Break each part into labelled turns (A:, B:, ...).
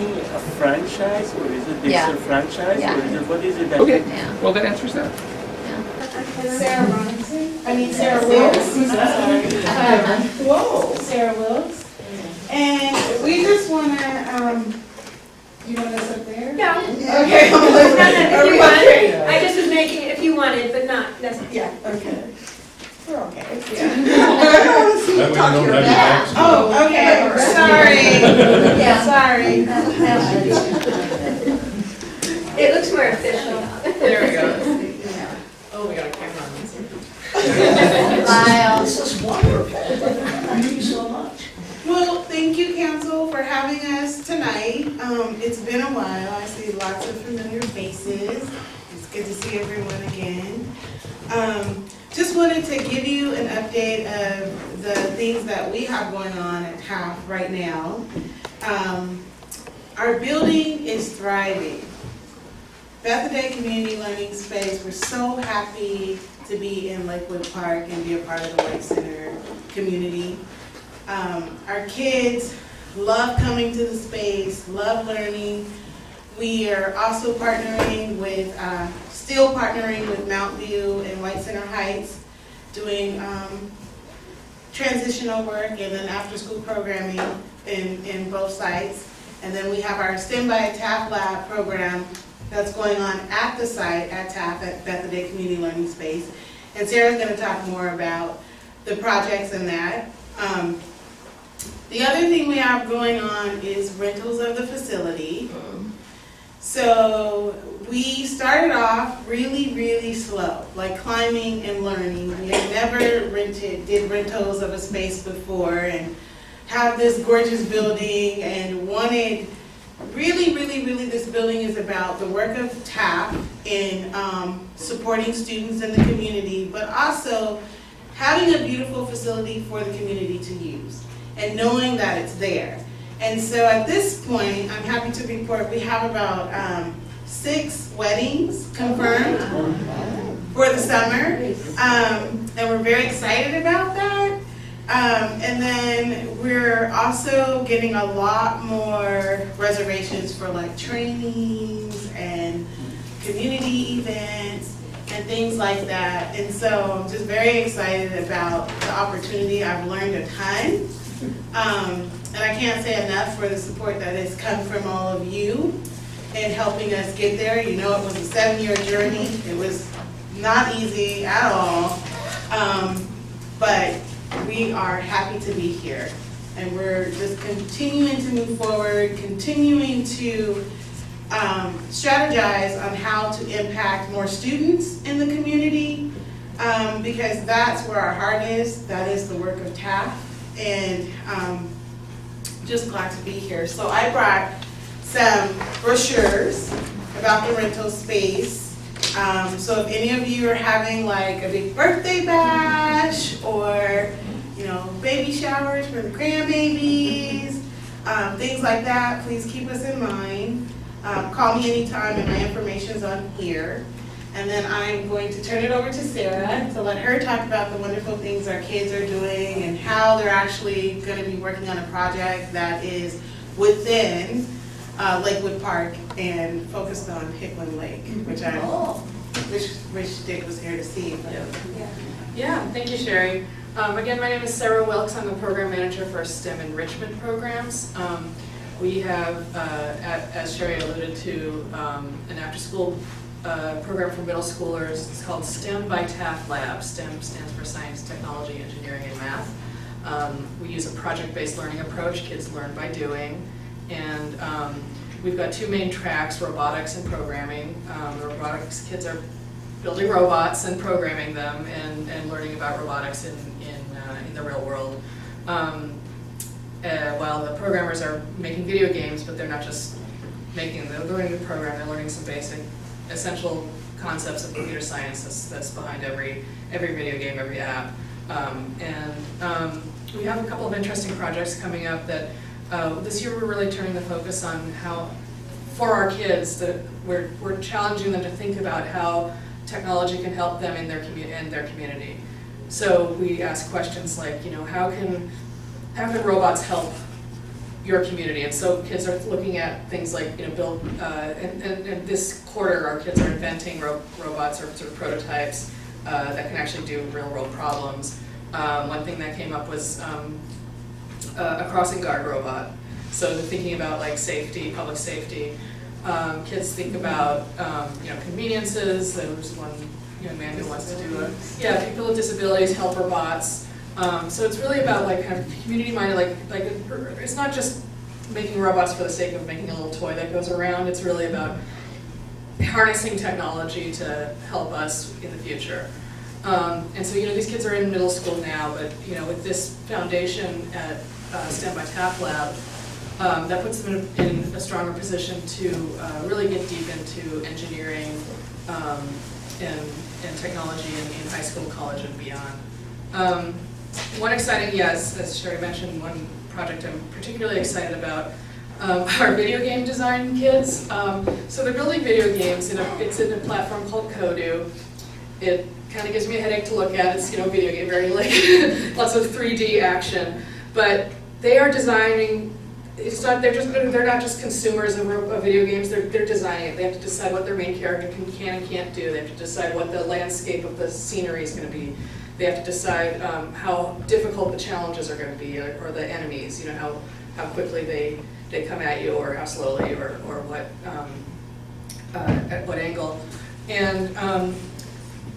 A: teaching a franchise, or is it digital franchise,
B: Yeah.
A: or is it, what is it that?
C: Okay,
B: Yeah.
C: well, that answers that.
D: Sarah Robinson. Sarah Wilkes. Whoa. Sarah Wilkes. And we just want to, you want us up there?
E: No.
D: Okay.
E: No, if you want. I just was making it if you wanted, but not necessarily.
D: Yeah, okay. We're okay.
F: Yeah.
D: Oh, okay. Sorry.
B: Yeah.
D: Sorry.
E: It looks more official.
G: There we go. Oh, we got a camera on this.
B: Miles.
F: This is wonderful. Thank you so much.
D: Well, thank you, council, for having us tonight. It's been a while. I see lots of familiar faces. It's good to see everyone again. Just wanted to give you an update of the things that we have going on at TAF right now. Our building is thriving. Bethany Community Learning Space, we're so happy to be in Lakewood Park and be a part of the White Center community. Our kids love coming to the space, love learning. We are also partnering with, still partnering with Mount View and White Center Heights, doing transitional work and then after school programming in both sites. And then we have our STEM by TAF Lab program that's going on at the site at TAF at Bethany Community Learning Space. And Sarah's going to talk more about the projects and that. The other thing we have going on is rentals of the facility. So we started off really, really slow, like climbing and learning. We had never did rentals of a space before and have this gorgeous building and wanted, really, this building is about the work of TAF in supporting students in the community, but also having a beautiful facility for the community to use and knowing that it's there. And so at this point, I'm happy to report we have about 6 weddings confirmed for the summer, and we're very excited about that. And then we're also getting a lot more reservations for like trainings and community events and things like that. And so I'm just very excited about the opportunity. I've learned a ton. And I can't say enough for the support that has come from all of you in helping us get there. You know, it was a 7-year journey. It was not easy at all. But we are happy to be here. And we're just continuing to move forward, continuing to strategize on how to impact more students in the community, because that's where our heart is. That is the work of TAF. And just glad to be here. So I brought some brochures about the rental space. So if any of you are having like a big birthday bash or, you know, baby showers for the grandbabies, things like that, please keep us in mind. Call me anytime and my information's on here. And then I'm going to turn it over to Sarah to let her talk about the wonderful things our kids are doing and how they're actually going to be working on a project that is within Lakewood Park and focused on Hickman Lake, which I wish Dick was here to see.
G: Yeah, thank you, Sherry. Again, my name is Sarah Wilkes. I'm the program manager for STEM enrichment programs. We have, as Sherry alluded to, an after-school program for middle schoolers. It's called STEM by TAF Lab. STEM stands for Science, Technology, Engineering, and Math. We use a project-based learning approach. Kids learn by doing. And we've got 2 main tracks, robotics and programming. The robotics kids are building robots and programming them and learning about robotics in the real world. While the programmers are making video games, but they're not just making them, they're learning the program, they're learning some basic essential concepts of computer science that's behind every video game, every app. We have a couple of interesting projects coming up that this year we're really turning the focus on how, for our kids, that we're challenging them to think about how technology can help them in their community. So we ask questions like, you know, how can robots help your community. And so kids are looking at things like, build, and this quarter our kids are inventing robots or sort of prototypes that can actually do real world problems. One thing that came up was a crossing guard robot. So they're thinking about like safety, public safety. Kids think about conveniences. There was one young man who wants to do people with disabilities, helper bots. So it's really about like kind of community minded, like it's not just making robots for the sake of making a little toy that goes around. It's really about harnessing technology to help us in the future. And so these kids are in middle school now, but with this foundation at STEM by TAP Lab, that puts them in a stronger position to really get deep into engineering and technology in high school, college, and beyond. One exciting, as Sherry mentioned, one project I'm particularly excited about are video game design kids. So they're building video games. It's in a platform called Kodu. It kind of gives me a headache to look at. It's video game, very like lots of 3D action, but they are designing. It's not. They're not just consumers of video games. They're designing it. They have to decide what their main character can and can't do. They have to decide what the landscape of the scenery is going to be. They have to decide how difficult the challenges are going to be, or the enemies. How quickly they come at you, or how slowly, or what at what angle. And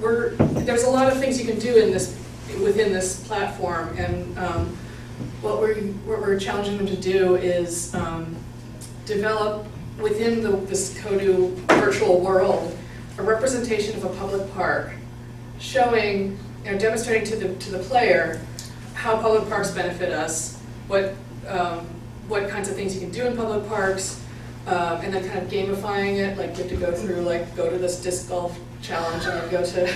G: there's a lot of things you can do within this platform, and what we're challenging them to do is develop within this Kodu virtual world a representation of a public park, showing, demonstrating to the player how public parks benefit us, what kinds of things you can do in public parks, and then kind of gamifying it, like you have to go through, like go to this disc golf challenge and then go to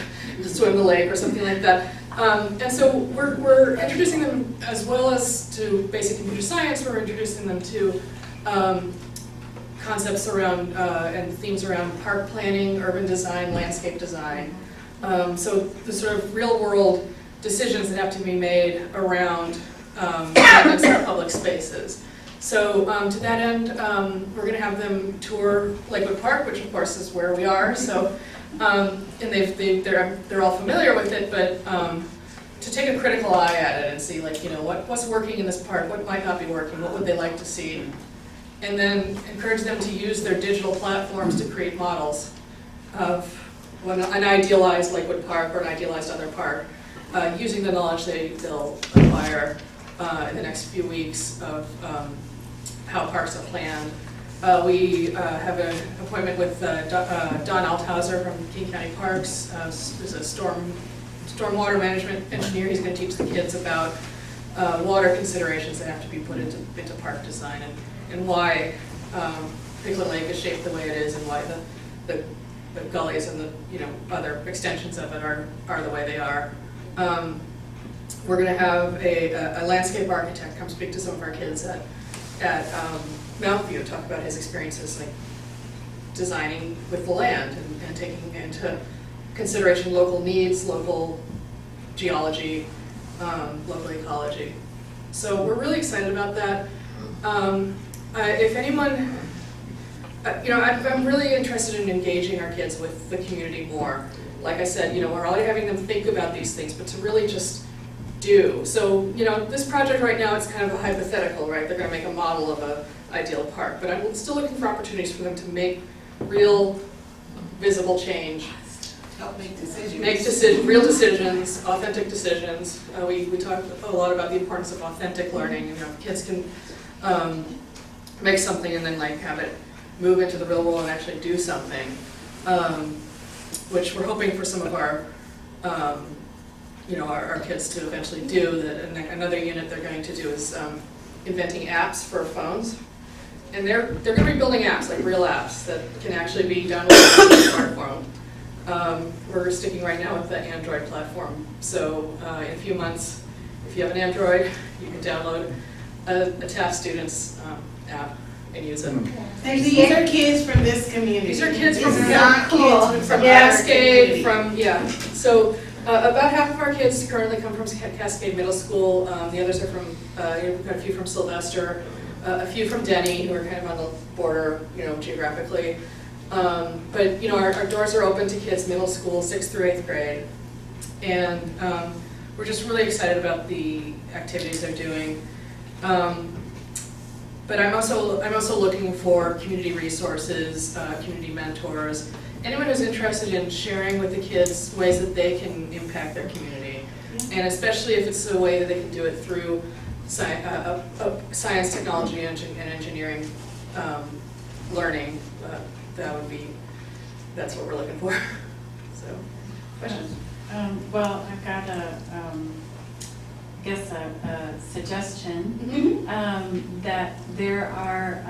G: swim the lake or something like that. And so we're introducing them, as well as to basic computer science, we're introducing them to concepts around and themes around park planning, urban design, landscape design. So the sort of real world decisions that have to be made around our public spaces. So to that end, we're going to have them tour Lakewood Park, which of course is where we are. So and they're all familiar with it, but to take a critical eye at it and see, like, what's working in this park, what might not be working, what would they like to see, and then encourage them to use their digital platforms to create models of an idealized Lakewood Park or an idealized other park, using the knowledge they'll acquire in the next few weeks of how parks are planned. We have an appointment with Don Althauser from King County Parks, who's a stormwater management engineer. He's going to teach the kids about water considerations that have to be put into park design, and why Piglet Lake is shaped the way it is, and why the gullies and the other extensions of it are the way they are. We're going to have a landscape architect come speak to some of our kids at Mount View, talk about his experiences like designing with the land and taking into consideration local needs, local geology, local ecology. So we're really excited about that. If anyone, I'm really interested in engaging our kids with the community more. Like I said, we're already having them think about these things, but to really just do. So, this project right now, it's kind of a hypothetical, right? They're going to make a model of an ideal park, but I'm still looking for opportunities for them to make real, visible change.
D: Help make decisions.
G: Real decisions, authentic decisions. We talk a lot about the importance of authentic learning. Kids can make something and then have it move into the real world and actually do something, which we're hoping for some of our our kids to eventually do. Another unit they're going to do is inventing apps for phones. And they're going to be building apps, like real apps, that can actually be downloaded on a smartphone. We're sticking right now with the Android platform. So in a few months, if you have an Android, you can download a TAF Students app and use it.
D: And these are kids from this community.
G: These are kids from
D: kids
G: from Cascade, So about half of our kids currently come from Cascade Middle School. The others are from, we've got a few from Sylvester, a few from Denny, who are kind of on the border, geographically. But, our doors are open to kids middle school, 6th through 8th grade. And we're just really excited about the activities they're doing. But I'm also looking for community resources, community mentors, anyone who's interested in sharing with the kids ways that they can impact their community. And especially if it's a way that they can do it through science, technology, and engineering learning, that's what we're looking for. So, questions?
B: Well, I've got a suggestion that there are,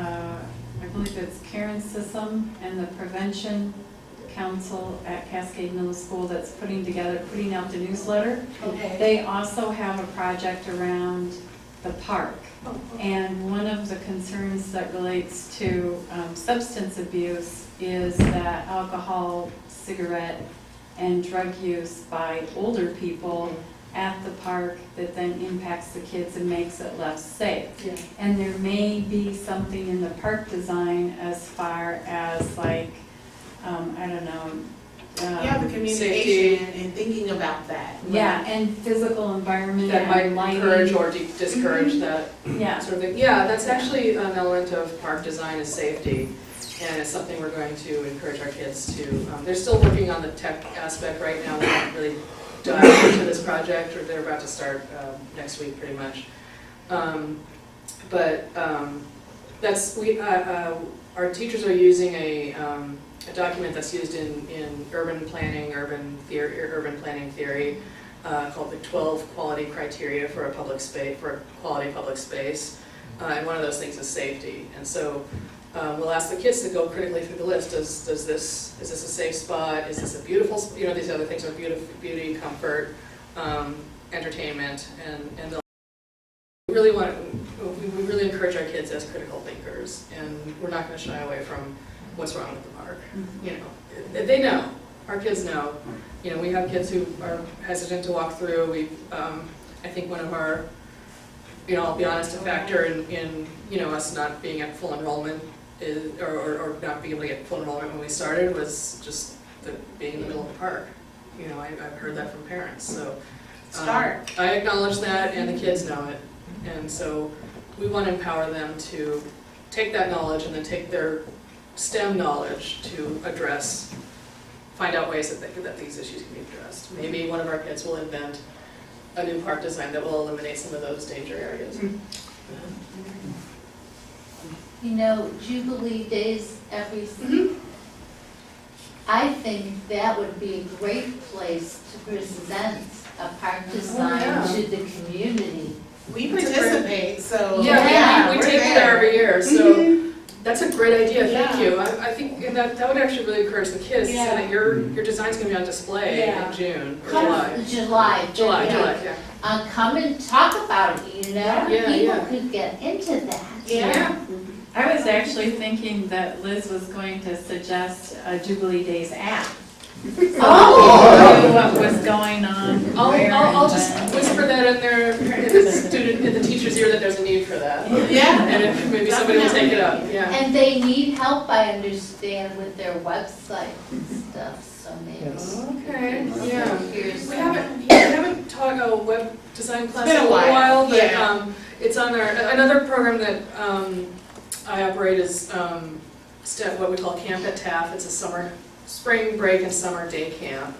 B: I believe it's Karen Sissom and the Prevention Council at Cascade Middle School that's putting out the newsletter.
D: Okay.
B: They also have a project around the park. And one of the concerns that relates to substance abuse is that alcohol, cigarette, and drug use by older people at the park that then impacts the kids and makes it less safe.
G: Yeah.
B: And there may be something in the park design as far as like, I don't know.
D: Yeah, the communication
G: safety.
D: and thinking about that.
B: Yeah, and physical environment
G: That might
B: and lighting.
G: encourage or discourage that
B: Yeah.
G: sort of thing. Yeah, that's actually an element of park design is safety. And it's something we're going to encourage our kids to. They're still working on the tech aspect right now. They haven't really dived into this project, or they're about to start next week, pretty much. Our teachers are using a document that's used in urban planning, urban planning theory, called the 12 quality criteria for a public space, for a quality public space. And one of those things is safety. And so we'll ask the kids to go critically through the list. Is this a safe spot? Is this a beautiful, these other things are beauty, comfort, entertainment, and we really encourage our kids as critical thinkers, and we're not going to shy away from what's wrong with the park. They know. Our kids know. We have kids who are hesitant to walk through. I think one of our, I'll be honest, a factor in us not being at full enrollment or not being able to get full enrollment when we started was just being in the middle of the park. I've heard that from parents. So I acknowledge that, and the kids know it, and so we want to empower them to take that knowledge and then take their STEM knowledge to find out ways that these issues can be addressed. Maybe one of our kids will invent a new park design that will eliminate some of those danger areas.
C: Jubilee Days I think that would be a great place to present a park design to the community.
D: We participate, so
G: we take it there every year. So that's a great idea. Thank you. I think that would actually really encourage the kids to say that your design's going to be on display in June or July. July. Yeah.
C: Come and talk about it. People could get into that.
G: Yeah.
B: I was actually thinking that Liz was going to suggest a Jubilee Days app. What was going on?
G: I'll just whisper that in the teacher's ear that there's a need for that.
D: Yeah.
G: And maybe somebody will take it up. Yeah.
C: And they need help, I understand, with their website and stuff. So maybe.
G: Okay. Yeah.
C: We
G: haven't taught a web design class in a while, but it's on another program that I operate is what we call Camp at TAF. It's a spring break and summer day camp.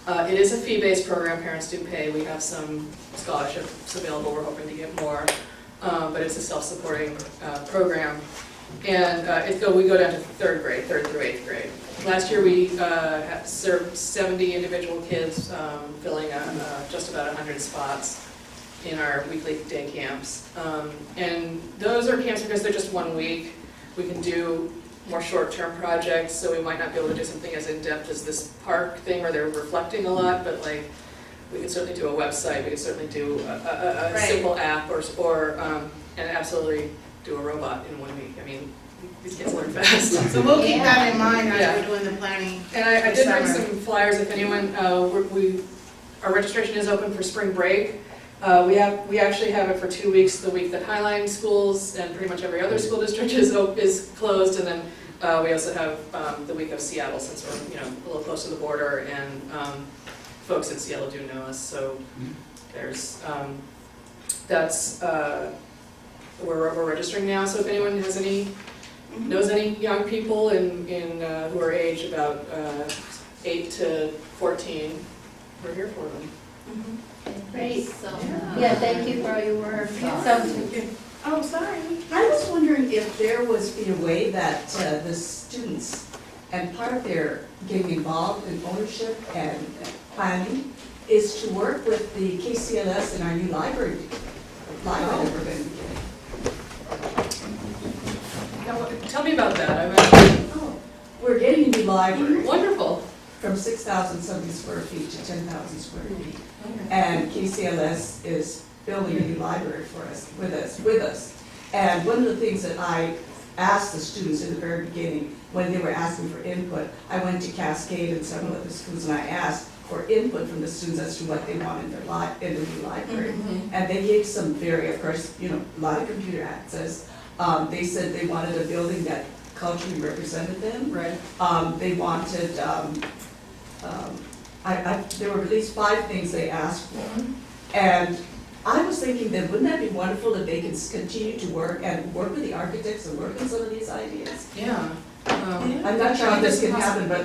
G: It is a fee-based program. Parents do pay. We have some scholarships available. We're hoping to get more, but it's a self-supporting program. And we go down to 3rd through 8th grade. Last year we served 70 individual kids, filling just about 100 spots in our weekly day camps. And those are camps because they're just 1 week. We can do more short-term projects, so we might not be able to do something as in-depth as this park thing where they're reflecting a lot, but we could certainly do a website, we could certainly do a simple app, and absolutely do a robot in 1 week. I mean, these kids learn fast.
D: So we'll keep that in mind as we're doing the planning.
G: And I did bring some flyers if anyone, our registration is open for spring break. We actually have it for 2 weeks, the week that Highline schools and pretty much every other school district is closed, and then we also have the week of Seattle, since we're a little close to the border, and folks in Seattle do know us, so there's we're registering now. So if anyone has knows any young people who are aged about 8 to 14, we're here for them.
C: Great, so, yeah, thank you for all your work.
D: Oh, sorry.
H: I was wondering if there was be a way that the students, and part of their getting involved in ownership and planning, is to work with the KCLS and our new library that we're going to be getting.
G: Now, tell me about that.
H: We're getting a new library.
G: Wonderful.
H: From 6,000 something square feet to 10,000 square feet. And KCLS is building a new library for us, with us. And one of the things that I asked the students in the very beginning, when they were asking for input, I went to Cascade and several other schools, and I asked for input from the students as to what they want in the new library. And they gave some of course, a lot of computer access. They said they wanted a building that culturally represented them.
G: Right.
H: They wanted, there were at least 5 things they asked for. And I was thinking that wouldn't that be wonderful if they could continue to work with the architects and work on some of these ideas?
G: Yeah.
H: I'm not sure how this can happen, but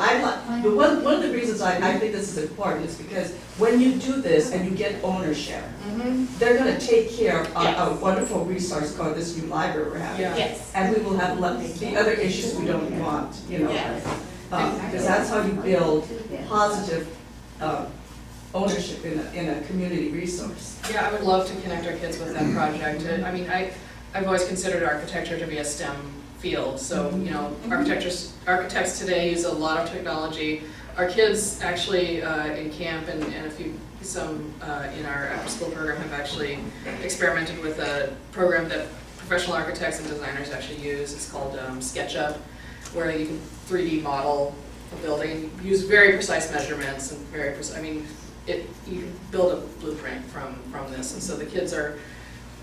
H: one of the reasons I think this is important is because when you do this and you get ownership, they're going to take care of a wonderful resource called this new library we're having.
G: Yeah.
D: Yes.
H: And we will have the other issues we don't want,
D: Yes.
H: because that's how you build positive ownership in a community resource.
G: Yeah, I would love to connect our kids with that project. I mean, I've always considered architecture to be a STEM field. So, architects today use a lot of technology. Our kids actually in camp and some in our after-school program have actually experimented with a program that professional architects and designers actually use. It's called SketchUp, where you can 3D model a building, use very precise measurements and very precise. I mean, you can build a blueprint from this, and so the kids are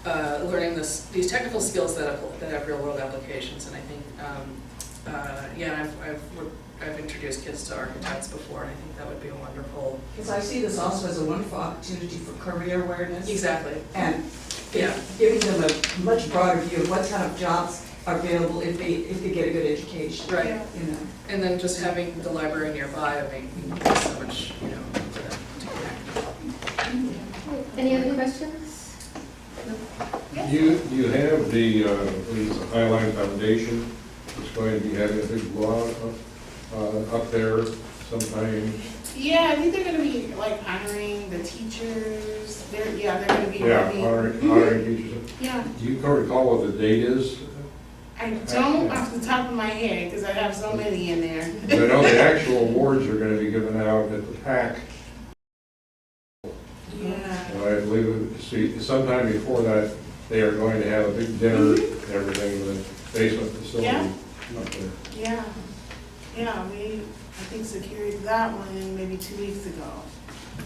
G: learning these technical skills that have real world applications. And I think, I've introduced kids to architects before, and I think that would be a wonderful.
H: Because I see this also as a wonderful opportunity for career awareness.
G: Exactly.
H: And giving them a much broader view of what kind of jobs are available if they get a good education.
G: Right.
D: Yeah.
G: And then just having the library nearby, I mean, so much, for them to connect.
E: Any other questions?
F: You have the Highline Foundation that's going to be having a big blowout up there sometime.
D: Yeah, I think they're gonna be like honoring the teachers. They're gonna be really.
F: Honoring teachers.
D: Yeah,
F: Do you recall what the date is?
D: I don't off the top of my head because I have so many in there.
F: I know the actual awards are going to be given out at the PAC.
D: Yeah.
F: I believe sometime before that, they are going to have a big dinner and everything in the basement facility
D: Yeah.
F: up there.
D: Yeah. Yeah, I think secured that one maybe 2 weeks ago.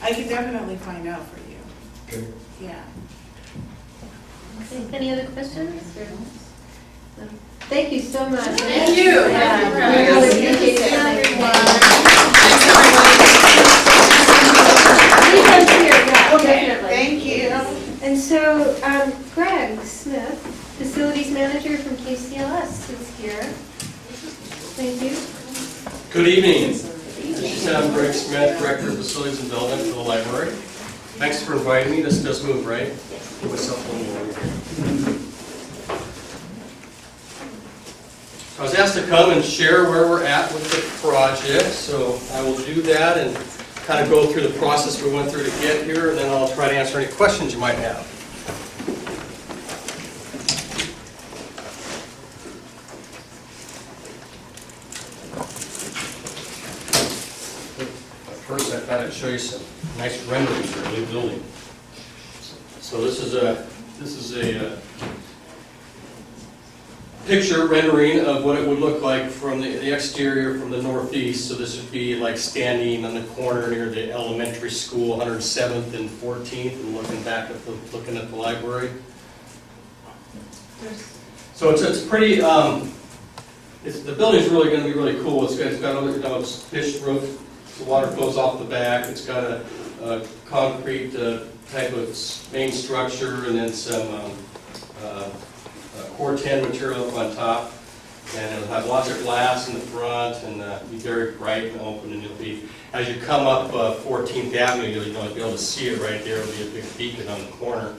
D: I can definitely find out for you.
F: Okay.
D: Yeah.
E: Okay, any other questions? No. Thank you so much.
G: Thank you.
E: Yeah,
G: Thank you for
E: we
G: having
E: really
G: us.
E: appreciate it.
G: Thanks, everybody.
E: Leave us here, yeah, definitely.
D: Thank you.
E: And so, Greg Smith, Facilities Manager from KCLS is here. Thank you.
I: Good evening. I'm Greg Smith, Director of Facilities and Development for the library. Thanks for inviting me. This does move, right? Put myself a little over here. I was asked to come and share where we're at with the project, so I will do that and kind of go through the process we went through to get here, and then I'll try to answer any questions you might have. First, I thought I'd show you some nice renderings for a new building. So this is a picture rendering of what it would look like from the exterior from the northeast. So this would be like standing on the corner near the elementary school, 107th and 14th, and looking back at the library. So it's pretty. The building's really going to be really cool. It's got a pitched roof. The water flows off the back. It's got a concrete type of main structure, and then some core 10 material up on top. And it'll have lots of glass in the front, and be very bright and open. And it'll be, as you come up 14th Avenue, you'll be able to see it right there. It'll be a big beacon on the corner.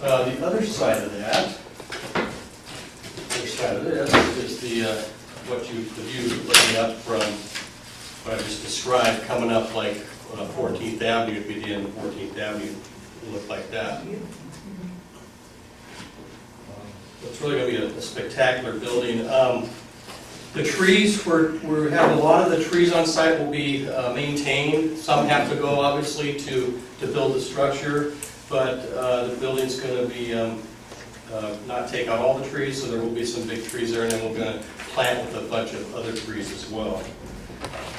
I: The other side of that. Side of this is the view looking up from what I just described, coming up like 14th Avenue. It'd be the end of 14th Avenue. It'll look like that. It's really going to be a spectacular building. The trees, we have a lot of the trees on site will be maintained. Some have to go obviously to build the structure, but the building's going to be not take out all the trees, so there will be some big trees there, and then we're going to plant with a bunch of other trees as well.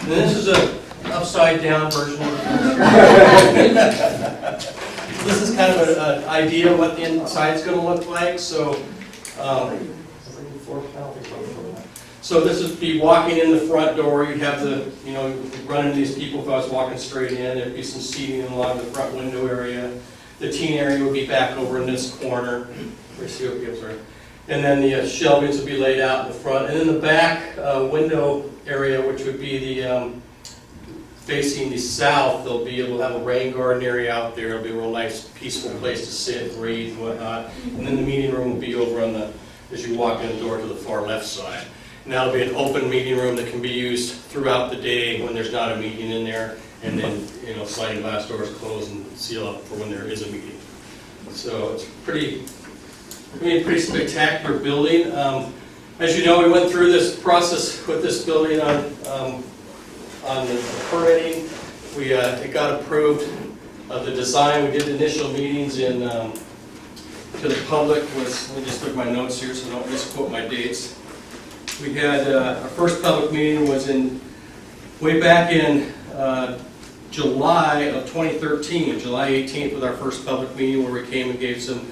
I: And this is an upside down version of this is kind of an idea of what the inside is going to look like. So, so this would be walking in the front door. You'd have run into these people if I was walking straight in. There'd be some seating along the front window area. The teen area would be back over in this corner. And then the shelvings would be laid out in the front. And in the back window area, which would be the facing the south, we'll have a rain garden area out there. It'll be a real nice, peaceful place to sit and read and whatnot. And then the meeting room will be over on as you walk in the door to the far left side. And that'll be an open meeting room that can be used throughout the day when there's not a meeting in there. And then, sliding glass doors close and seal up for when there is a meeting. So it's pretty spectacular building. As you know, we went through this process with this building on the permitting. It got approved. The design, we did initial meetings to the public. Let me just look at my notes here so I don't misquote my dates. We had our first public meeting was way back in July of 2013, July 18th, with our first public meeting where we came and gave some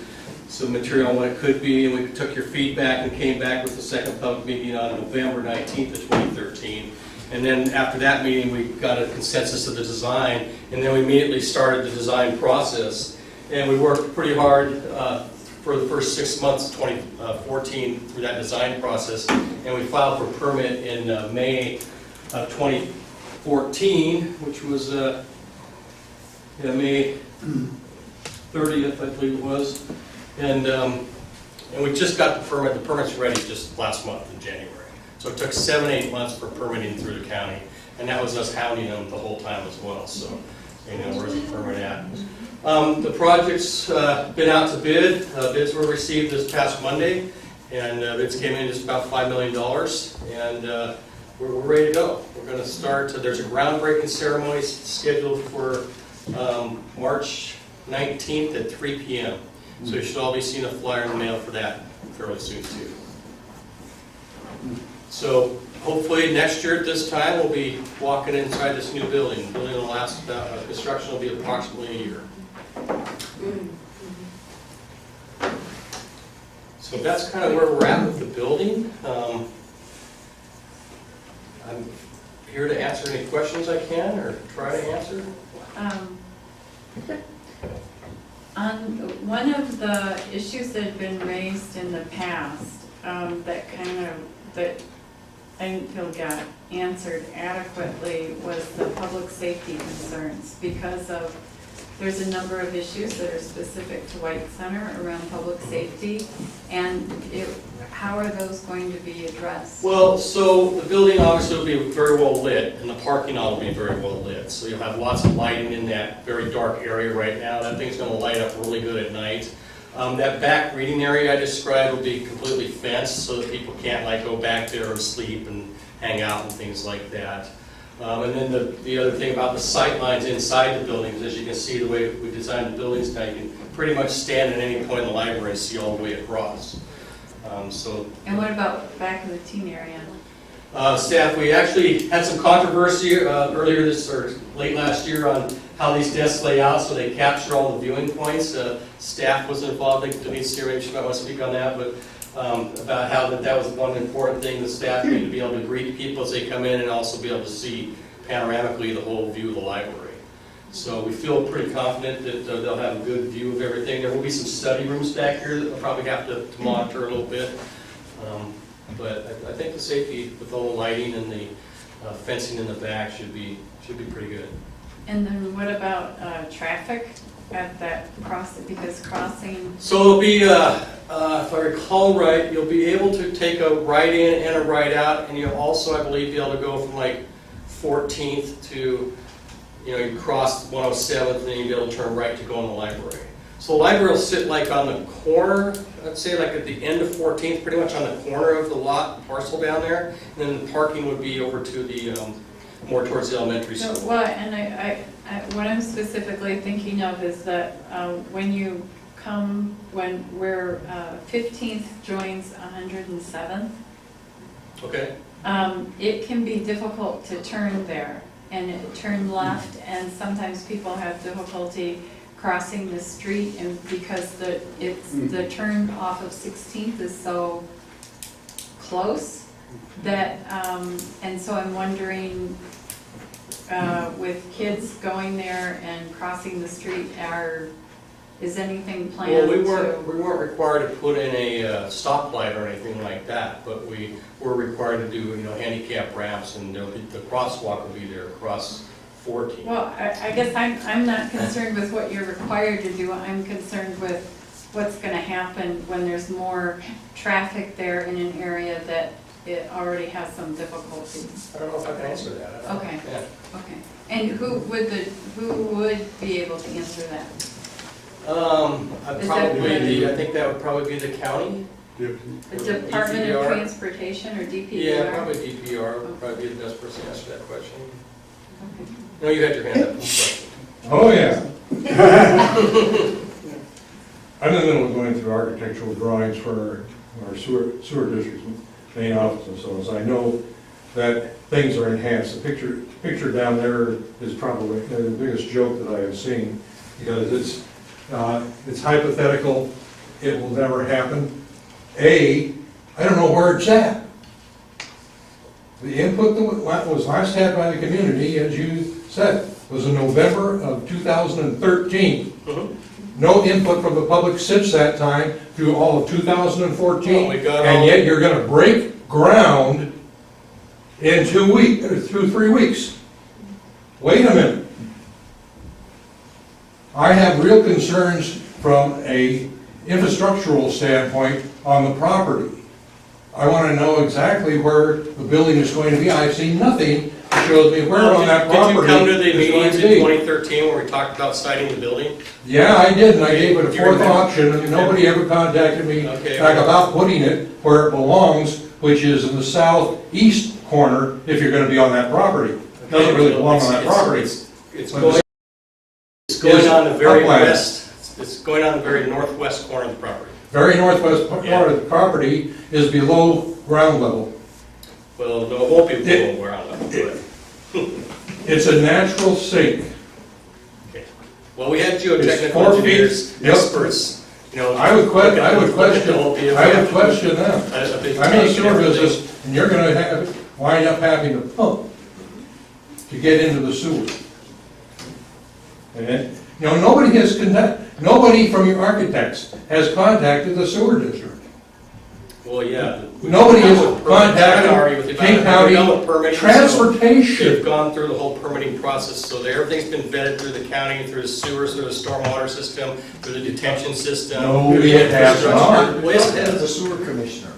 I: material on what it could be, and we took your feedback and came back with the second public meeting on November 19th of 2013. And then after that meeting, we got a consensus of the design, and then we immediately started the design process. And we worked pretty hard for the first 6 months of 2014 through that design process, and we filed for permit in May of 2014, which was May 30th, I believe it was. And we just got the permit. The permit's ready just last month in January. So it took 7-8 months for permitting through the county, and that was us hounding them the whole time as well. So, where's the permit at? The project's been out to bid. Bids were received this past Monday, and bids came in just about $5 million, and we're ready to go. We're going to start. There's a groundbreaking ceremony scheduled for March 19th at 3 p.m. So you should all be seeing a flyer in the mail for that fairly soon too. So hopefully next year at this time we'll be walking inside this new building. The building will last construction will be approximately a year. So that's kind of where we're at with the building. I'm here to answer any questions I can or try to answer.
B: On one of the issues that had been raised in the past, that I didn't feel got answered adequately was the public safety concerns, because there's a number of issues that are specific to White Center around public safety, and how are those going to be addressed?
I: Well, so the building obviously will be very well lit, and the parking lot will be very well lit. So you'll have lots of lighting in that very dark area right now. That thing's going to light up really good at night. That back reading area I described will be completely fenced so that people can't go back there and sleep and hang out and things like that. And then the other thing about the sight lines inside the buildings, as you can see the way we designed the buildings now, you can pretty much stand at any point in the library and see all the way across. So
B: And what about back in the teen area?
I: staff, we actually had some controversy earlier or late last year on how these desks lay out, so they capture all the viewing points. Staff was involved. I think Denise here, maybe she might want to speak on that, but about how that was one important thing, the staff need to be able to greet people as they come in and also be able to see panoramically the whole view of the library. So we feel pretty confident that they'll have a good view of everything. There will be some study rooms back here that we'll probably have to monitor a little bit. But I think the safety with all the lighting and the fencing in the back should be pretty good.
B: And then what about traffic at that crossing, because crossing?
I: So it'll be, if I recall right, you'll be able to take a right in and a right out, and you'll also, I believe, be able to go from like 14th to, you cross 107th, and then you'll be able to turn right to go in the library. So the library will sit like on the corner, I'd say like at the end of 14th, pretty much on the corner of the lot parcel down there, and then the parking would be over to the, more towards the elementary
B: So
I: school.
B: what, and what I'm specifically thinking of is that when you come, where 15th joins 107th,
I: Okay?
B: it can be difficult to turn there and turn left, and sometimes people have difficulty crossing the street, and because the turn off of 16th is so close that, and so I'm wondering, with kids going there and crossing the street, is anything planned
I: Well,
B: to?
I: we weren't required to put in a stoplight or anything like that, but we were required to do, handicap ramps, and the crosswalk will be there across 14.
B: Well, I guess I'm not concerned with what you're required to do. I'm concerned with what's going to happen when there's more traffic there in an area that it already has some difficulty.
I: I don't know if I can answer that. I don't know.
B: Okay.
I: Yeah.
B: Okay. And who would be able to answer that?
I: I think that would probably be the county.
B: The Department of
I: DPR.
B: Transportation or DPR?
I: Yeah, probably DPR would probably be the best person to answer that question.
B: Okay.
I: No, you had your hand up. Question.
F: Oh, yeah. I'm in the middle of going through architectural drawings for our sewer district's main office and so on, so I know that things are enhanced. The picture down there is probably the biggest joke that I have seen, because it's hypothetical, it will never happen. I don't know where it's at. The input that was last had by the community, as you said, was in November of 2013. No input from the public since that time through all of 2014, and yet you're going to break ground in 2 weeks, or through 3 weeks. Wait a minute. I have real concerns from a infrastructural standpoint on the property. I want to know exactly where the building is going to be. I've seen nothing that shows me where on that property
I: Did you come to the
F: it's going
I: meetings
F: to
I: in
F: be.
I: 2013 where we talked about citing the building?
F: Yeah, I did, and I gave it a
I: Do you
F: fourth
I: remember?
F: option, and nobody ever contacted me
I: Okay.
F: back about putting it where it belongs, which is in the southeast corner, if you're going to be on that property. It doesn't really belong on that property.
I: It's
F: But
I: going on the very
F: upland.
I: west. It's going on the very northwest corner of the property.
F: Very northwest part of the property is below ground level.
I: Well, no, it won't be below ground level, but.
F: It's a natural sink.
I: Okay. Well, we had
F: It's
I: geotechnical
F: 4 feet.
I: engineers,
F: Yep.
I: experts,
F: I would question them.
I: a big
F: I'm in the
I: tank
F: sewer
I: and everything.
F: business, and you're gonna wind up having to pump to get into the sewer. And, nobody from your architects has contacted the sewer district.
I: Well, yeah.
F: Nobody has
I: Trying to
F: contacted
I: argue with you about
F: King
I: it.
F: County
I: We've done with permitting, so
F: Transportation.
I: They've gone through the whole permitting process, so everything's been vetted through the county, through the sewers, through the stormwater system, through the detention system.
F: No,
I: through the
F: it has
I: infrastructure.
F: not.
I: Well, yes, it
J: As
I: has.
J: the sewer commissioner.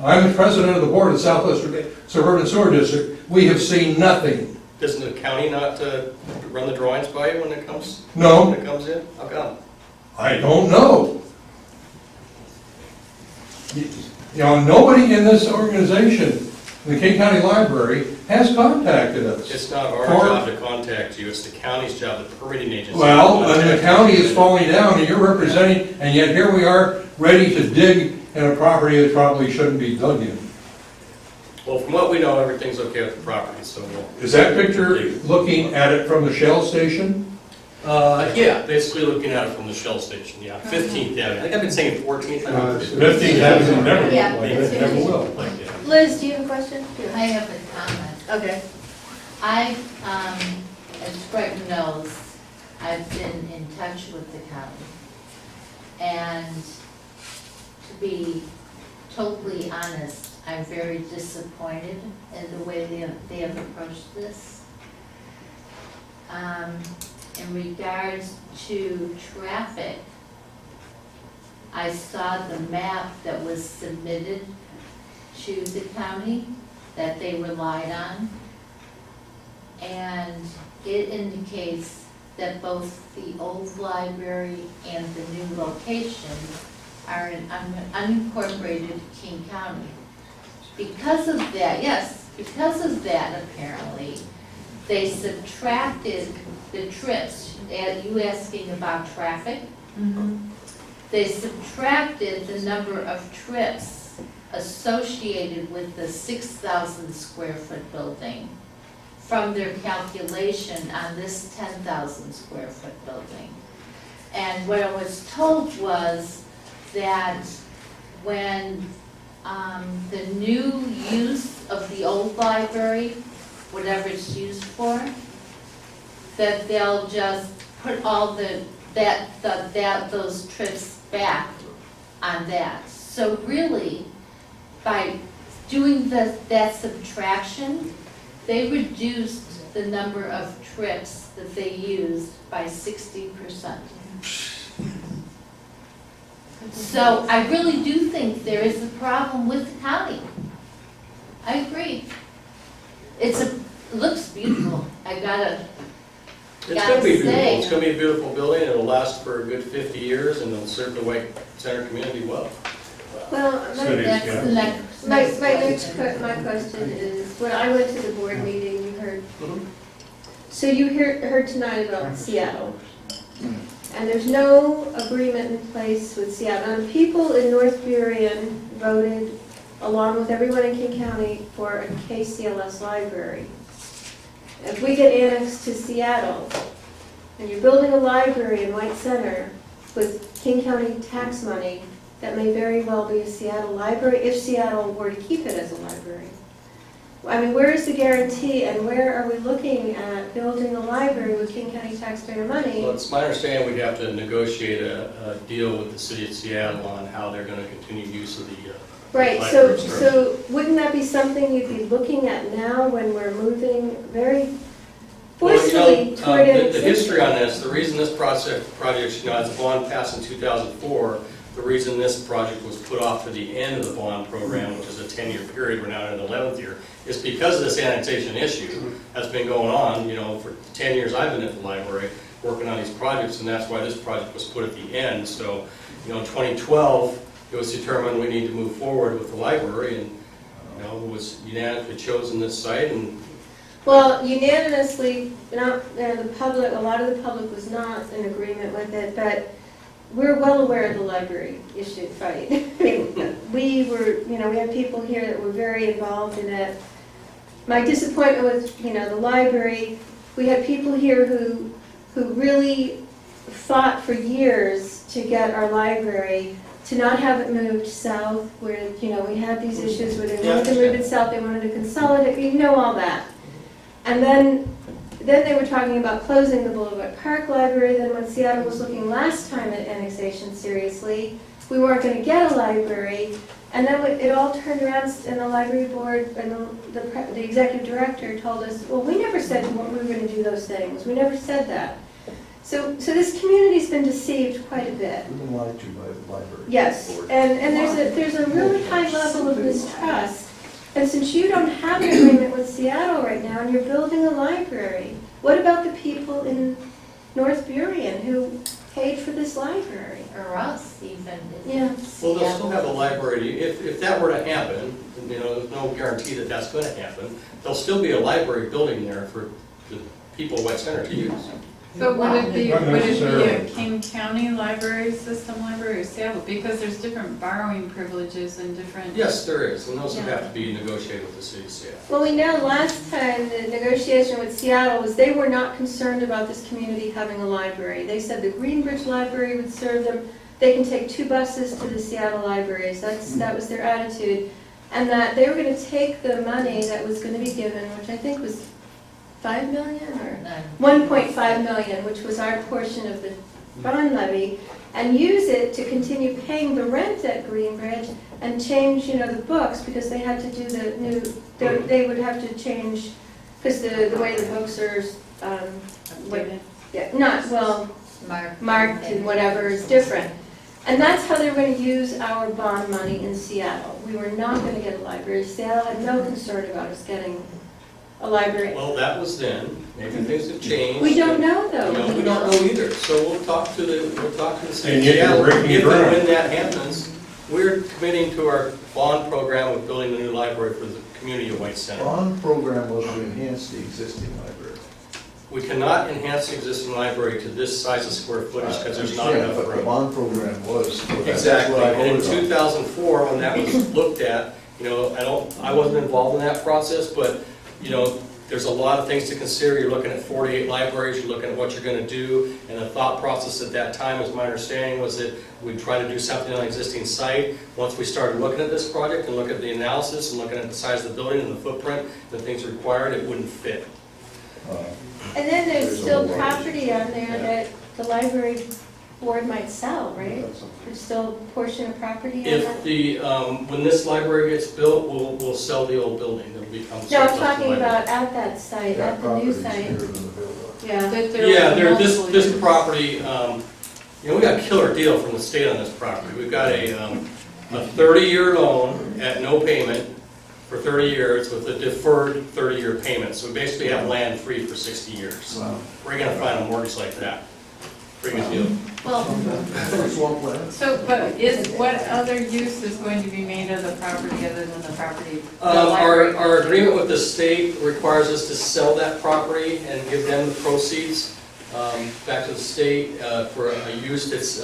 F: I'm the president of the board of the Southwest Suburban Sewer District. We have seen nothing.
I: Doesn't the county not run the drawings by you when it comes
F: No,
I: in? How come?
F: I don't know. Nobody in this organization, the King County Library, has contacted us.
I: It's not our
F: For-
I: job to contact you, it's the county's job, the permitting agency.
F: Well,
I: to
F: and the
I: contact
F: county
I: you.
F: is falling down, and you're representing, and yet here we are, ready to dig and a property that probably shouldn't be dug in.
I: Well, from what we know, everything's okay with the property, so we'll.
F: Is that picture looking at it from the Shell station?
I: Yeah, basically looking at it from the Shell station, yeah. 15th Avenue. I think I've been saying 14th.
F: 15th Avenue never looked
C: Yeah.
F: like it, never will.
I: Like that.
E: Liz, do you have a question?
C: I have a comment.
E: Okay.
C: As Greg knows, I've been in touch with the county. And to be totally honest, I'm very disappointed in the way they have approached this. In regards to traffic, I saw the map that was submitted to the county that they relied on. And it indicates that both the old library and the new location are in unincorporated King County. Because of that, yes, because of that apparently, they subtracted the trips. You asking about traffic? They subtracted the number of trips associated with the 6,000 square foot building from their calculation on this 10,000 square foot building. And what I was told was that when the new use of the old library, whatever it's used for, that they'll just put all those trips back on that. So really, by doing that subtraction, they reduced the number of trips that they used by 60%. So I really do think there is a problem with the county. I agree. It looks beautiful. I gotta
I: It's gonna be beautiful.
C: say.
I: It's gonna be a beautiful building. It'll last for a good 50 years and it'll serve the White Center community well.
E: Well,
C: That's the next.
E: my question is, when I went to the board meeting, you heard, so you heard tonight about Seattle. And there's no agreement in place with Seattle. And people in North Burien voted, along with everyone in King County, for a KCLS library. If we get annexed to Seattle, and you're building a library in White Center with King County tax money, that may very well be a Seattle library, if Seattle were to keep it as a library. I mean, where is the guarantee, and where are we looking at building a library with King County taxpayer money?
I: Well, it's my understanding we'd have to negotiate a deal with the city of Seattle on how they're gonna continue use of the
E: Right,
I: library
E: so,
I: structure.
E: so wouldn't that be something you'd be looking at now when we're moving very
I: Well,
E: forcefully
I: you know,
E: toward
I: the
E: annexation?
I: history on this, the reason this project, you know, as a bond passed in 2004, the reason this project was put off to the end of the bond program, which is a 10-year period, we're now in the 11th year, is because of this annexation issue that's been going on, you know, for 10 years I've been at the library working on these projects, and that's why this project was put at the end. So, you know, in 2012, it was determined we need to move forward with the library, and, you know, it was unanimously chosen this site, and
E: Well, unanimously, the public, a lot of the public was not in agreement with it, but we're well aware of the library issue fight. I mean, we were, you know, we had people here that were very involved in it. My disappointment with, you know, the library, we had people here who really fought for years to get our library, to not have it moved south, where, you know, we had these issues where they wanted to move it south, they wanted to consolidate, you know all that. And then they were talking about closing the Boulevard Park Library. Then when Seattle was looking last time at annexation seriously, we weren't going to get a library. And then it all turned around, and the library board and the executive director told us, well, we never said we were going to do those things. We never said that. So this community's been deceived quite a bit.
F: We've been lied to by the library.
E: Yes, and there's a really high level of mistrust. And since you don't have an agreement with Seattle right now, and you're building a library, what about the people in North Burien who paid for this library?
C: Or us even.
E: Yeah.
I: well, they'll still have a library. If that were to happen, you know, there's no guarantee that that's going to happen, there'll still be a library building there for the people of White Center to use.
B: So would it be
F: Not
B: a
F: necessarily.
B: King County library system library or Seattle? Because there's different borrowing privileges and different.
I: Yes, there is, and those would
B: Yeah.
I: have to be negotiated with the city of Seattle.
E: Well, we know last time the negotiation with Seattle was they were not concerned about this community having a library. They said the Greenbridge Library would serve them. They can take 2 buses to the Seattle libraries. That was their attitude. And that they were going to take the money that was going to be given, which I think was 5 million or 1.5 million, which was our portion of the bond levy, and use it to continue paying the rent at Greenbridge and change, the books, because they had to do the new, they would have to change, because the way the books are, marked and whatever is different. And that's how they were going to use our bond money in Seattle. We were not going to get a library. Seattle had no concern about us getting a library.
I: Well, that was then, maybe things have changed.
E: We don't know, though.
I: No, we don't know either, so we'll talk to the city
F: And
I: of
F: yet you're
I: Seattle.
F: breaking
I: If and
F: ground.
I: when that happens, we're committing to our bond program of building a new library for the community of White Center.
J: Bond program was to enhance the existing library.
I: We cannot enhance the existing library to this size of square footage because there's not enough
J: But the
I: room.
J: bond program was for that. That's
I: Exactly,
J: what I
I: and in
J: voted on.
I: 2004, when that was looked at, I wasn't involved in that process, but, there's a lot of things to consider. You're looking at 48 libraries, you're looking at what you're gonna do, and the thought process at that time, as my understanding, was that we'd try to do something on an existing site. Once we started looking at this project and looking at the analysis and looking at the size of the building and the footprint, the things required, it wouldn't fit.
E: And then there's
J: There's a
E: still
J: whole lot.
E: property on there that the library board might sell, right? There's still a portion of property on
I: If
E: that?
I: the, when this library gets built, we'll sell the old building. It'll become
E: No, I'm
I: surplus to
E: talking
I: library.
E: about at that site,
J: That
E: at the new
J: property's
E: site.
J: here in the building.
E: Yeah.
I: Yeah, this property, we got a killer deal from the state on this property. We've got a 30-year loan at no payment for 30 years with a deferred 30-year payment. So we basically have land free for 60 years.
J: Wow.
I: We're gonna find a mortgage like that. Pretty good deal.
B: Well,
J: Swamp land.
B: so, but what other use is going to be made of the property other than the property? the
I: Our
B: library?
I: agreement with the state requires us to sell that property and give them the proceeds back to the state for a use that's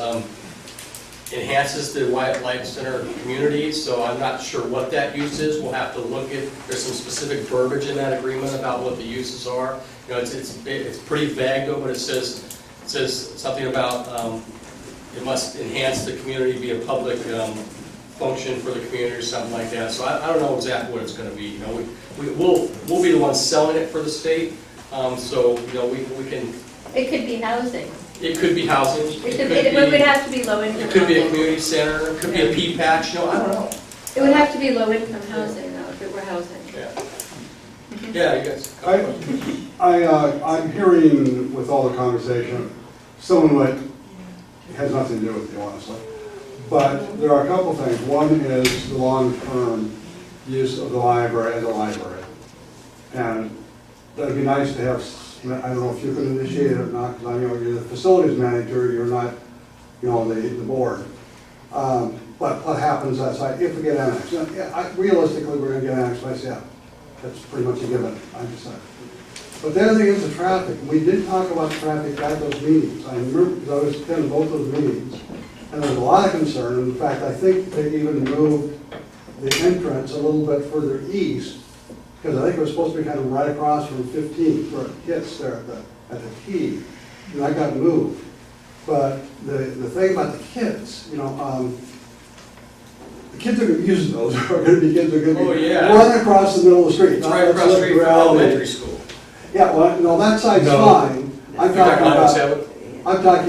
I: enhances the White Light Center community, so I'm not sure what that use is. We'll have to look at, there's some specific verbiage in that agreement about what the uses are. It's pretty vague though, but it says something about it must enhance the community, be a public function for the community or something like that. So I don't know exactly what it's going to be. We'll be the ones selling it for the state, so we can.
E: It could be housing.
I: It could be housing.
E: It would have to be low income
I: It could be a
E: housing.
I: community center, it could be a pea patch, I don't know.
E: It would have to be low income housing though, if it were housing.
I: Yeah, you guys.
K: I'm hearing with all the conversation, somewhat has nothing to do with you, honestly. But there are a couple things. One is the long-term use of the library as a library. And that'd be nice to have, I don't know if you can initiate it or not, because I know you're the facilities manager, you're not, the board. But what happens outside, if we get annexed? Realistically, we're going to get annexed by Seattle. That's pretty much a given, I decided. But the other thing is the traffic. We did talk about traffic at those meetings. I remember, because I was attending both those meetings, and there was a lot of concern. In fact, I think they even moved the entrance a little bit further east, because I think it was supposed to be kind of right across from 15th, where it hits there at the key, and that got moved. But the thing about the kids, the kids are going to use those, are going to be kids are going to be running across the middle of the street.
I: It's right across the street from elementary school.
K: Yeah, well, no, that side's
F: No.
K: fine. I'm talking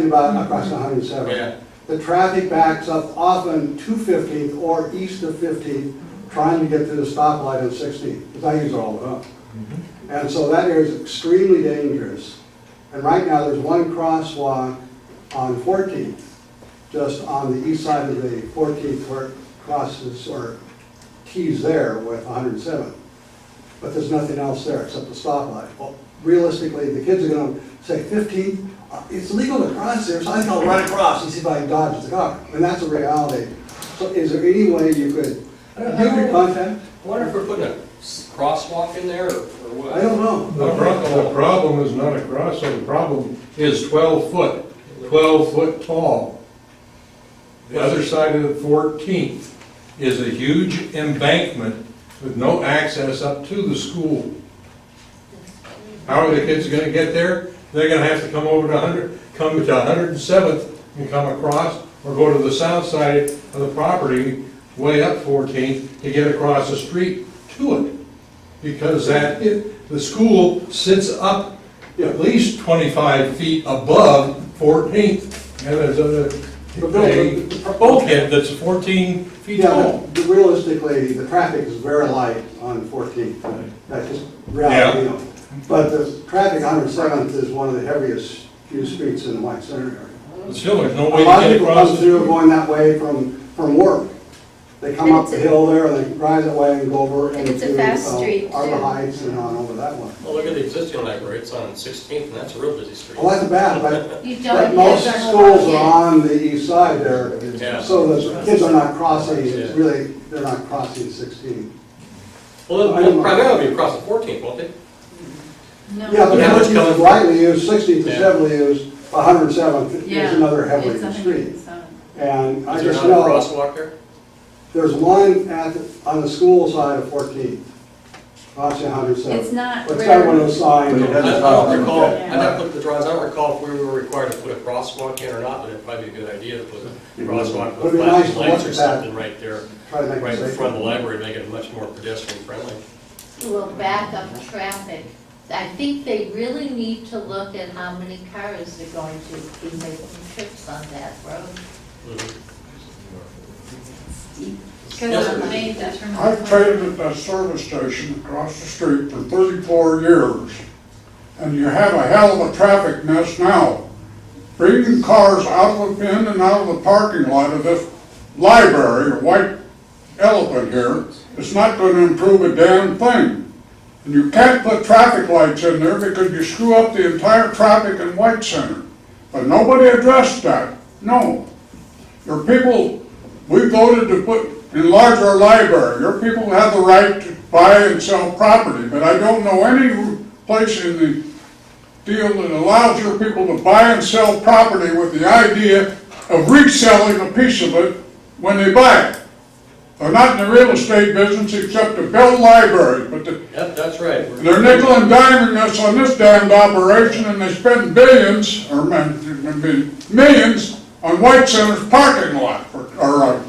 K: about
I: 107?
K: across 107.
I: Yeah.
K: The traffic backs up often to 15th or east of 15th, trying to get to the stoplight on 16th, because I use it all the time. And so that area is extremely dangerous. And right now, there's one crosswalk on 14th, just on the east side of the 14th, where it crosses or tees there with 107. But there's nothing else there except the stoplight. Well, realistically, the kids are going to say 15th, it's legal to cross there, so I think I'll run across and see if I can dodge the car. And that's a reality. So is there any way you could contact?
I: I wonder if we're putting a crosswalk in there, or what?
K: I don't know.
F: The problem is not a crosswalk, the problem is 12 foot tall. The other side of the 14th is a huge embankment with no access up to the school. How are the kids gonna get there? They're gonna have to come over to come to 107th and come across, or go to the south side of the property, way up 14th, to get across the street to it. Because the school sits up at least 25 feet above 14th. And there's a bulkhead that's 14 feet tall.
K: Yeah, realistically, the traffic is very light on 14th. That's just reality, you know. But the traffic on 107th is one of the heaviest used streets in the White Center area.
F: But still, there's no
K: A
F: way to
K: lot of
F: get
K: people
F: across
K: come
F: the
K: through
F: street.
K: going that way from work. They come up the hill there, and they drive that way and go over
E: And it's a
K: into
E: fast street,
K: Arbor
E: too.
K: Heights and on over that one.
I: Well, look at the existing library, it's on 16th, and that's a real busy street.
K: Well, that's bad, but
C: You
K: but
C: don't
K: most
C: have
K: schools are on the east side there,
I: Yeah.
K: so the kids are not crossing, it's really, they're not crossing 16.
I: Well,
K: I don't know.
I: they'll primarily be across the 14th, won't they?
B: No.
K: Yeah, but
I: Yeah, it's
K: 14th
I: coming
K: is
I: from-
K: widely used, 16th is
I: Yeah.
K: heavily used, 107th
B: Yeah,
K: is another heavily
B: it's
K: used street.
B: 107.
K: And I
I: Is there
K: just
I: not a
K: know,
I: crosswalk there?
K: there's one on the school side of 14th, actually 107th.
B: It's not
K: But it's got one of
B: where,
K: those signs.
J: But it
K: that
J: has
K: has
J: a
K: a
I: I don't recall,
K: Okay.
I: I'd have to look at the drawings, I don't recall if we were required to put a crosswalk in or not, but it'd probably be a good idea to put a crosswalk
K: Would
I: with
K: be nice
I: flashing
K: to
I: lights
K: look
I: or
K: at that.
I: something right there,
K: Try to make
I: right
K: it
I: in
K: safer.
I: front of the library, make it much more pedestrian friendly.
C: Will back up traffic. I think they really need to look at how many cars are going to be making trips on that road.
B: because of the main detriment.
L: I've traded at that service station across the street for 34 years, and you have a hell of a traffic mess now. Bringing cars out of in and out of the parking lot of this library, or white elephant here, is not going to improve a damn thing. And you can't put traffic lights in there because you screw up the entire traffic in White Center. But nobody addressed that. No. Your people, we voted to enlarge our library. Your people have the right to buy and sell property, but I don't know any place in the deal that allows your people to buy and sell property with the idea of reselling a piece of it when they buy it. They're not in the real estate business except to build libraries, but
I: Yep, that's right.
L: they're nickel and diming us on this damned operation, and they spend billions, or millions, on White Center's parking lot, or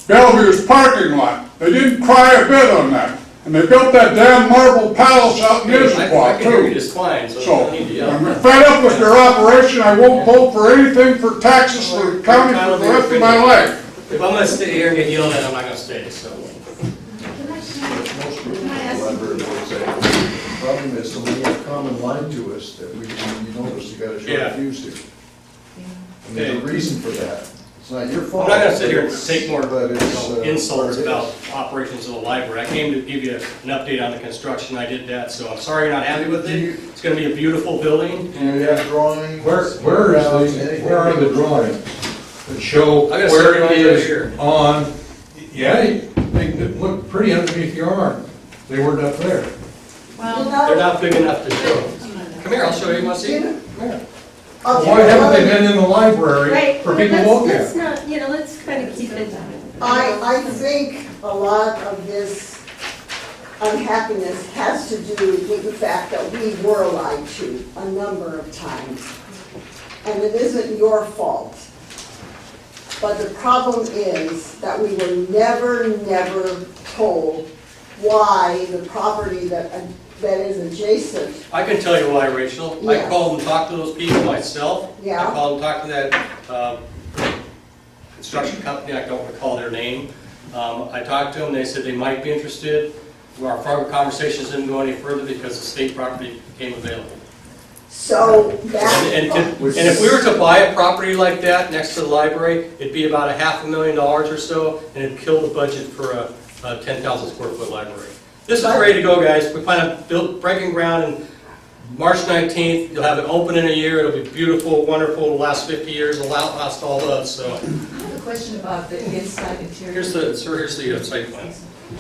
L: Bellevue's parking lot. They didn't cry a bit on that. And they built that damn marble palace out in
I: I
L: Issaquah,
I: can hear you
L: too.
I: just fine, so
L: So,
I: you don't need to yell.
L: I'm fed up with their operation. I won't vote for anything for taxes for the county for the rest of my life.
I: If I'm gonna stay here and get yelled at, I'm not gonna stay, so.
J: Most people in the library would say, the problem is somebody has come and lied to us that you noticed you got a
I: Yeah.
J: short fuse here. And there's a reason for that. It's not your
I: I'm
J: fault.
I: not gonna sit here and take more
J: But it's,
I: insults
J: what it
I: about
J: is.
I: operations of the library. I came to give you an update on the construction, I did that, so I'm sorry you're not happy with it. It's gonna be a beautiful building.
J: Do you have drawings?
F: Where are the drawings that show
I: I got a
F: where
I: set
F: it
I: right
F: is
I: here.
F: on, yeah, they look pretty underneath your arm. They weren't up there.
B: Well,
I: They're not big enough to show. Come here, I'll show you, you wanna see? Come here.
F: Why haven't they been in the library
E: Right,
F: for people to look
E: let's
F: at?
E: not, let's kind of keep it.
M: I think a lot of this unhappiness has to do with the fact that we were lied to a number of times. And it isn't your fault. But the problem is that we were never told why the property that is adjacent.
I: I can tell you why, Rachel. I
M: Yes.
I: called and talked to those people myself.
M: Yeah.
I: I called and talked to that construction company, I don't recall their name. I talked to them, they said they might be interested. Our conversations didn't go any further because the state property became available.
M: So that.
I: And if we were to buy a property like that next to the library, it'd be about $500,000 or so, and it'd kill the budget for a 10,000 square foot library. This is ready to go, guys. We plan on breaking ground in March 19th. You'll have it open in a year. It'll be beautiful, wonderful. It'll last 50 years. It'll outlast all of us. So
H: I have a question about the inside interior.
I: here's the site plan.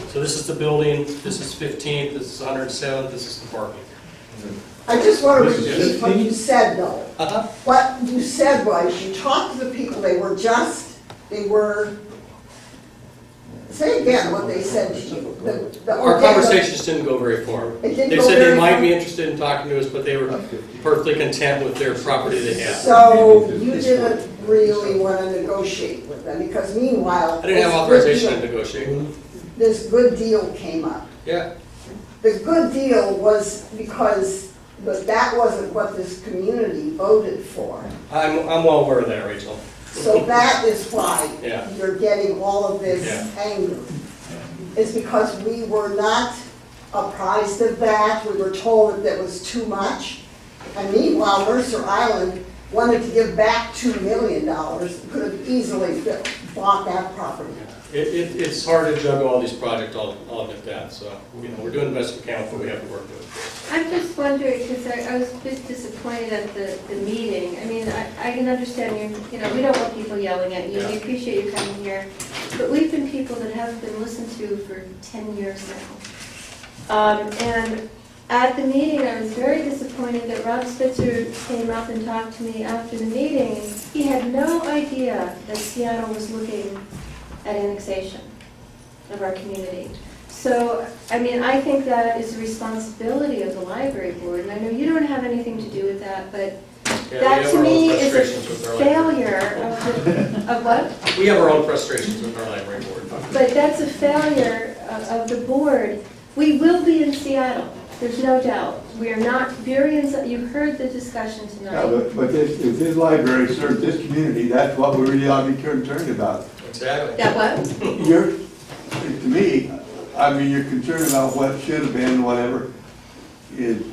I: So this is the building, this is 15th, this is 107th, this is the parking.
M: I just want to repeat what you said though.
I: Uh-huh.
M: What you said was, you talked to the people, they were, say again what they said to you.
I: Our conversations didn't go very far.
M: It didn't
I: They
M: go
I: said they
M: very
I: might
M: far?
I: be interested in talking to us, but they were perfectly content with their property they had.
M: So you didn't really want to negotiate with them, because meanwhile.
I: I didn't have authorization to negotiate.
M: This good deal came up.
I: Yeah.
M: The good deal was because, but that wasn't what this community voted for.
I: I'm well aware of that, Rachel.
M: So that is why
I: Yeah.
M: you're getting all of this anger. It's because we were not apprised of that, we were told that there was too much. And meanwhile, Mercer Island wanted to give back $2 million, could have easily bought that property.
I: It's hard to juggle all these projects, I'll admit that. So, we're doing the best we can with what we have to work with.
E: I'm just wondering, because I was a bit disappointed at the meeting. I mean, I can understand we don't want people yelling at you. We appreciate you coming here. But we've been people that haven't been listened to for 10 years now. And at the meeting, I was very disappointed that Rob Spitzer came up and talked to me after the meeting. He had no idea that Seattle was looking at annexation of our community. So, I mean, I think that is a responsibility of the library board, and I know you don't have anything to do with that, but that to me is a failure of what?
I: We have our own frustrations with our library board.
E: But that's a failure of the board. We will be in Seattle, there's no doubt. We are not very, you heard the discussion tonight.
N: Yeah, but if this library serves this community, that's what we really ought to be concerned about.
I: Exactly.
E: That what?
N: To me, I mean, you're concerned about what should have been, whatever, is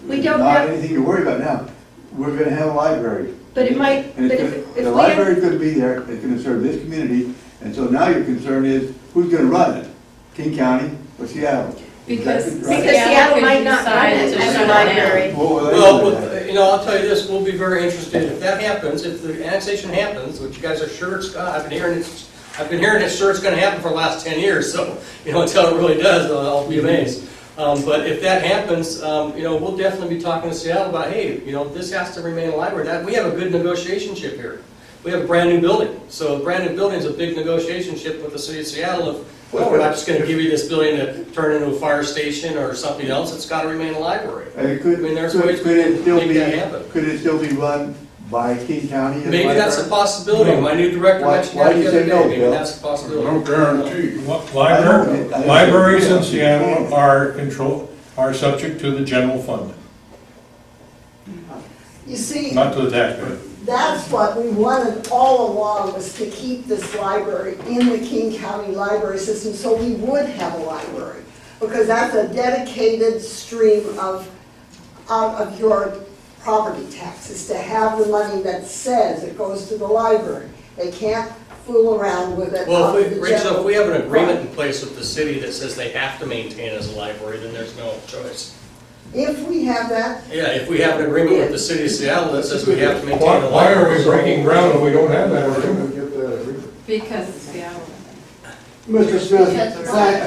E: We don't
N: not
E: have,
N: anything to worry about now. We're gonna have a library.
E: but it might,
N: And
E: but
N: it's
E: if
N: gonna, the
E: we
N: library's gonna be there, it's gonna serve this community, and so now your concern is, who's gonna run it? King County or Seattle?
B: Because
N: Exactly right.
E: Seattle might not run it as a library.
N: Well,
I: I'll tell you this, we'll be very interested if that happens, if the annexation happens, which you guys are sure it's, I've been hearing it's sure it's gonna happen for the last 10 years, so, until it really does, I'll be amazed. But if that happens, we'll definitely be talking to Seattle about, hey, this has to remain a library. We have a good negotiation chip here. We have a brand new building, so a brand new building is a big negotiation chip with the city of Seattle. Well, we're not just going to give you this building to turn into a fire station or something else. It's got to remain a library. There's ways we can make that happen.
N: Could it still be run by King County?
I: Maybe that's a possibility. My new director mentioned that the other day. Maybe that's a possibility.
L: No guarantee.
F: Libraries in Seattle are subject to the general fund,
M: You see,
F: not to the taxpayer.
M: that's what we wanted all along, was to keep this library in the King County library system, so we would have a library. Because that's a dedicated stream out of your property taxes, to have the money that says it goes to the library. They can't fool around with it.
I: Well, Rachel, if we have an agreement in place with the city that says they have to maintain as a library, then there's no choice.
M: If we have that.
I: Yeah, if we have an agreement with the city of Seattle that says we have to maintain a library.
F: Why are we breaking ground when we don't have that agreement?
B: because it's Seattle.
K: Mr. Smith,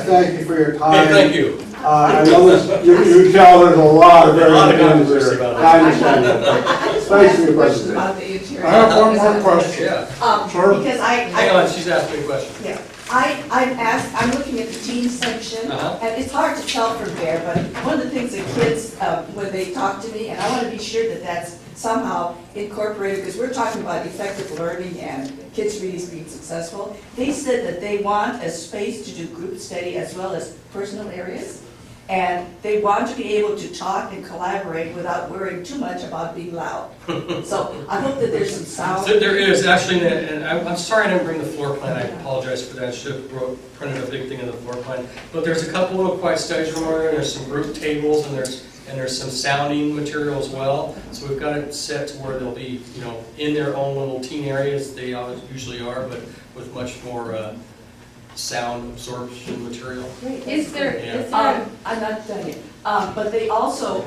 K: thank you for your time.
I: Hey, thank you.
K: I know this, you tell there's a lot of
I: A lot of
K: very
I: controversy
K: things
I: about
K: there.
I: that.
K: I understand that.
H: I just want to
K: Thanks
H: ask
K: for
H: a
K: your
H: question
K: presentation.
H: about the interior.
L: I have one more question.
I: Yeah.
L: Sure.
H: Because
I: Hang on, she's asking me a question.
H: Yeah, I'm looking at the teen section,
I: Uh-huh.
H: and it's hard to tell from there, but one of the things that kids, when they talk to me, and I want to be sure that that's somehow incorporated, because we're talking about effective learning and kids really being successful. They said that they want a space to do group study as well as personal areas, and they want to be able to talk and collaborate without worrying too much about being loud. So I hope that there's some sound.
I: So there is actually, and I'm sorry I didn't bring the floor plan. I apologize for that. I should have printed a big thing of the floor plan. But there's a couple little quiet studies room over there. There's some group tables, and there's some sounding material as well. So we've got it set to where they'll be, in their own little teen areas. They usually are, but with much more sound absorption material.
B: Is there,
H: I'm not done yet. But they also,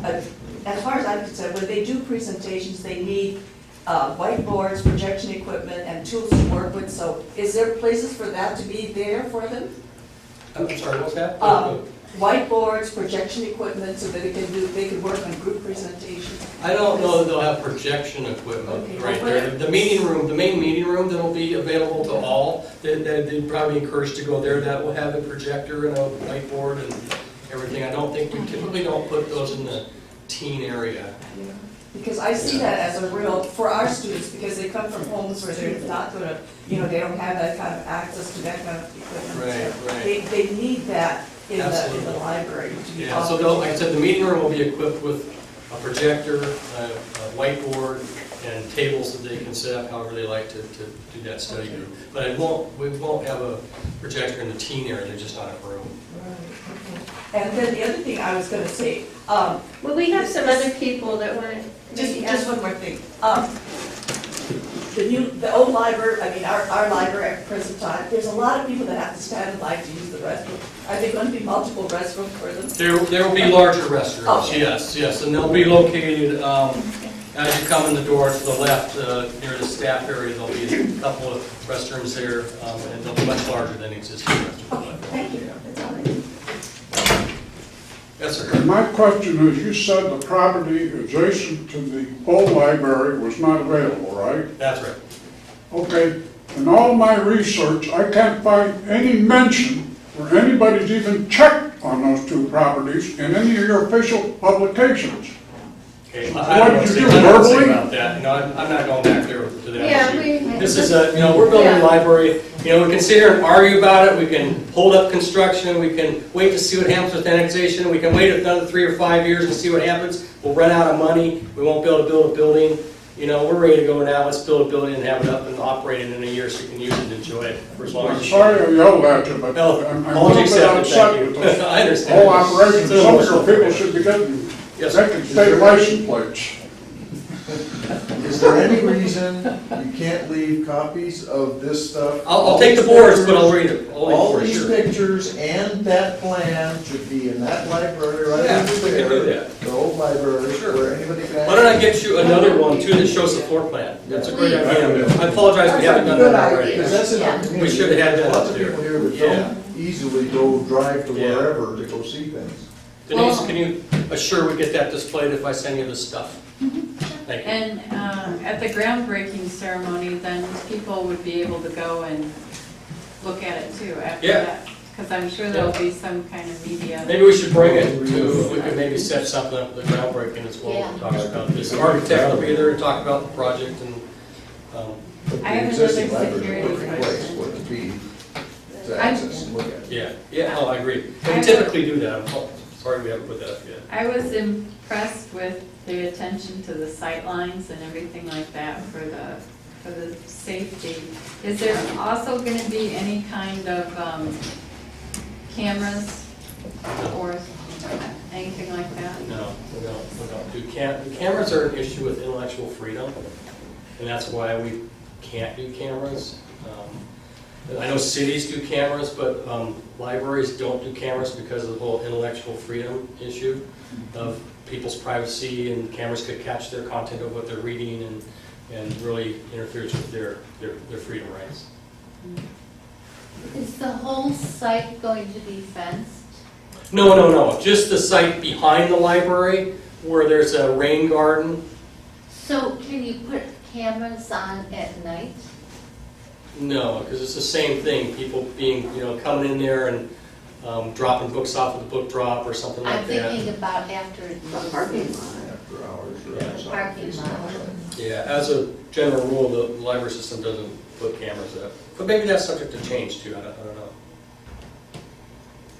H: as far as I'm concerned, when they do presentations, they need whiteboards, projection equipment, and tools to work with. So is there places for that to be there for them?
I: I'm sorry, what's that?
H: Whiteboards, projection equipment, so that they can work on group presentations.
I: I don't know that they'll have projection equipment
H: Okay.
I: right there. The meeting room, the main meeting room that'll be available to all, they'd probably encourage to go there, that will have a projector and a whiteboard and everything. I don't think, we typically don't put those in the teen area.
H: Because I see that as a real, for our students, because they come from homes where they're not gonna, they don't have that kind of access to that kind of equipment.
I: Right.
H: They need that in the
I: Absolutely.
H: library to be
I: Yeah, so
H: offered.
I: like I said, the meeting room will be equipped with a projector, a whiteboard, and tables that they can set up however they like to do that study group. But we won't have a projector in the teen area, there's just not enough room.
H: And then the other thing I was gonna say,
E: Well, we have some other people that want to.
H: just one more thing. The old library, our library at the present time, there's a lot of people that have to stand in line to use the restroom. Are there going to be multiple restrooms for them?
I: There will be larger restrooms,
H: Okay.
I: yes, and they'll be located, as you come in the door to the left, near the staff area, there'll be a couple of restrooms there, and they'll be much larger than existing restrooms.
H: Okay, thank you. That's all I need.
I: Yes, sir.
L: And my question is, you said the property adjacent to the old library was not available, right?
I: That's right.
L: Okay, in all my research, I can't find any mention where anybody's even checked on those two properties in any of your official publications.
I: Okay,
L: What
I: I don't know
L: did you
I: what
L: do,
I: to say
L: verbally?
I: about that, I'm not going back there to that
E: Yeah,
I: issue. This is we're building a library, we can sit here and argue about it, we can hold up construction, we can wait to see what happens with annexation, we can wait another 3 or 5 years and see what happens, we'll run out of money, we won't be able to build a building, we're ready to go now, let's build a building and have it up and operating in a year so you can use it and enjoy it for as long
L: I'm
I: as you
L: sorry
I: can.
L: I yelled at you, but
I: No,
L: I'm a
I: apology
L: little bit
I: accepted,
L: upset
I: thank
L: with
I: you.
L: this
I: I understand.
L: whole operation.
I: It's an
L: Some of
I: emotional
L: your people
I: thing.
L: should be getting,
I: Yes,
L: they
I: sir.
L: can state license plates.
J: Is there any reason you can't leave copies of this stuff?
I: I'll take the boards, but I'll read it. I'll read it
J: All
I: for
J: these
I: sure.
J: pictures and that plan should be in that library right
I: Yeah,
J: over
I: we can do
J: there.
I: that.
J: The old library,
I: Sure.
J: where anybody can.
I: Why don't I get you another one too that shows the floor plan? That's a great idea. I apologize, we haven't done that already.
J: Because that's in our
C: Yeah.
J: community.
I: We should have had that
J: Lots
I: up
J: of
I: there.
J: people here that
I: Yeah.
J: don't easily go drive to
I: Yeah.
J: wherever to go see things.
I: Denise, can you assure we get that displayed if I send you this stuff? Thank you.
B: And at the groundbreaking ceremony, then people would be able to go and look at it too after
I: Yeah.
B: that. Because I'm sure there'll be some kind of media.
I: Maybe we should bring it to, we could maybe set something up, the groundbreaking as well,
C: Yeah.
I: talk about this. The architect will be there to talk about the project and,
J: But
B: I have
J: the existing
B: another
J: library's a
B: security
J: perfect place
B: question.
J: for it to be, to access and look at.
I: yeah, I agree. We typically do that, sorry we haven't put that up yet.
B: I was impressed with the attention to the sight lines and everything like that for the safety. Is there also going to be any kind of cameras or anything like that?
I: No, we don't. The cameras are an issue with intellectual freedom, and that's why we can't do cameras. I know cities do cameras, but libraries don't do cameras because of the whole intellectual freedom issue of people's privacy, and cameras could catch their content of what they're reading and really interferes with their freedom rights.
C: Is the whole site going to be fenced?
I: No, just the site behind the library where there's a rain garden.
C: So can you put cameras on at night?
I: No, because it's the same thing, people being, coming in there and dropping books off at the book drop or something
C: I'm
I: like that.
C: thinking about after it
M: The parking lot.
J: After hours or
I: Yeah.
C: The parking lot.
I: Yeah, as a general rule, the library system doesn't put cameras up. But maybe that's subject to change too, I don't know.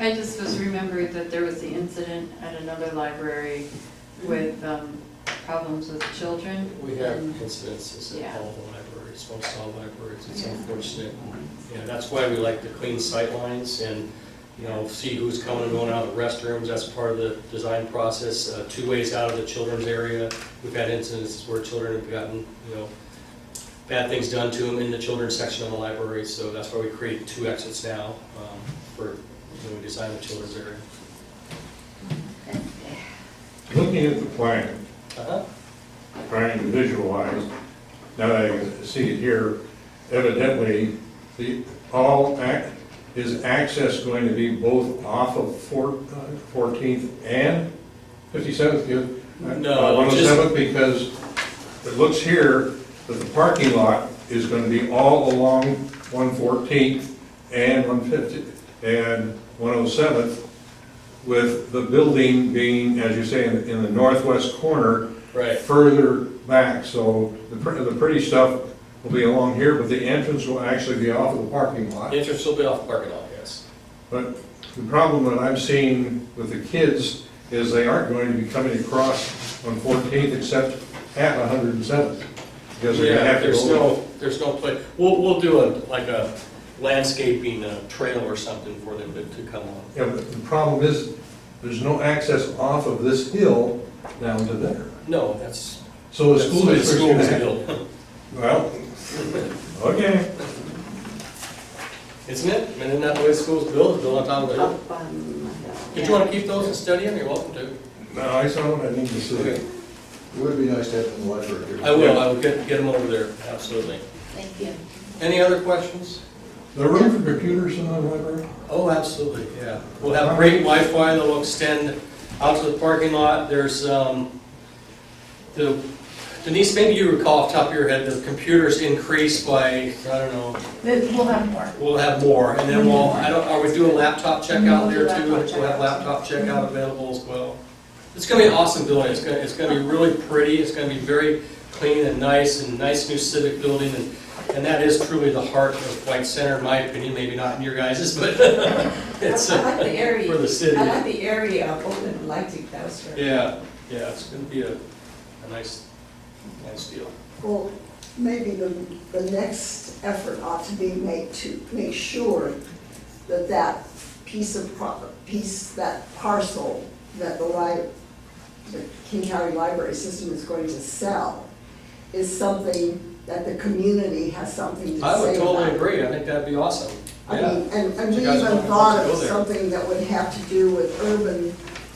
B: I just was remembering that there was the incident at another library with problems with children.
I: We have
B: and-
I: incidences
B: Yeah.
I: at all the libraries, most all libraries, it's unfortunate. Yeah, that's why we like to clean sight lines and, see who's coming and going out of the restrooms, that's part of the design process. 2 ways out of the children's area, we've had incidents where children have gotten, bad things done to them in the children's section of the library, so that's why we create 2 exits now for, when we design the children's area.
F: Looking at the plan,
I: Uh-huh.
F: trying to visualize, now that I can see it here, evidently, is access going to be both off of 14th and 57th?
I: No,
F: 107th, because it looks here that the parking lot is going to be all along 114th and 150th and 107th, with the building being, as you say, in the northwest corner,
I: Right.
F: further back. So the pretty stuff will be along here, but the entrance will actually be off of the parking lot.
I: The entrance will be off the parking lot, yes.
F: But the problem that I'm seeing with the kids is they aren't going to be coming across on 14th except at 107th. Because they're gonna have to go.
I: There's no place. We'll do like a landscaping trail or something for them to come on.
F: Yeah, but the problem is, there's no access off of this hill down to there.
I: No, that's.
F: So the school
I: that's the
F: district's
I: way
F: gonna
I: the
F: have,
I: school's built.
F: well, okay.
I: Isn't it? I mean, isn't that the way the school's built, it's built on top of the hill?
M: Up on the hill.
I: Did you want to keep those and study them? You're welcome to.
F: No, I saw what I need to see.
I: Okay.
J: It would be nice to have it in the library here.
I: I will get them over there, absolutely.
C: Thank you.
I: Any other questions?
F: The room for computers in the library?
I: Oh, absolutely, yeah. We'll have great Wi-Fi that will extend out to the parking lot. There's, Denise, maybe you recall off the top of your head, the computers increased by, I don't know.
B: We'll have more.
I: We'll have more, and then are we doing laptop checkout there too?
B: We'll do
I: We'll have laptop checkout available as well. It's gonna be an awesome building. It's gonna be really pretty. It's gonna be very clean and nice new civic building, and that is truly the heart of White Center, in my opinion, maybe not in your guys's, but it's
H: I like the area.
I: for the city.
H: I like the area of open lighting, that was very.
I: Yeah, it's gonna be a nice deal.
M: Well, maybe the next effort ought to be made to make sure that that that parcel that the King County Library System is going to sell is something that the community has something to say about.
I: I would totally agree. I think that'd be awesome.
M: I
I: Yeah.
M: mean, and we
I: You guys
M: even
I: want
M: thought
I: to go
M: of
I: there.
M: something that would have to do with urban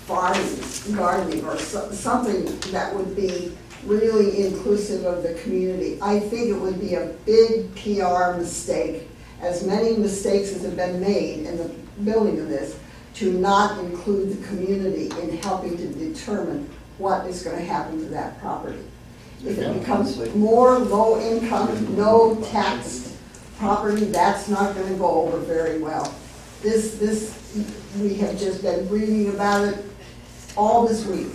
M: farming, gardening, or something that would be really inclusive of the community. I think it would be a big PR mistake, as many mistakes as have been made in the building of this, to not include the community in helping to determine what is going to happen to that property. If it becomes more low income, no taxed property, that's not going to go over very well. We have just been reading about it all this week.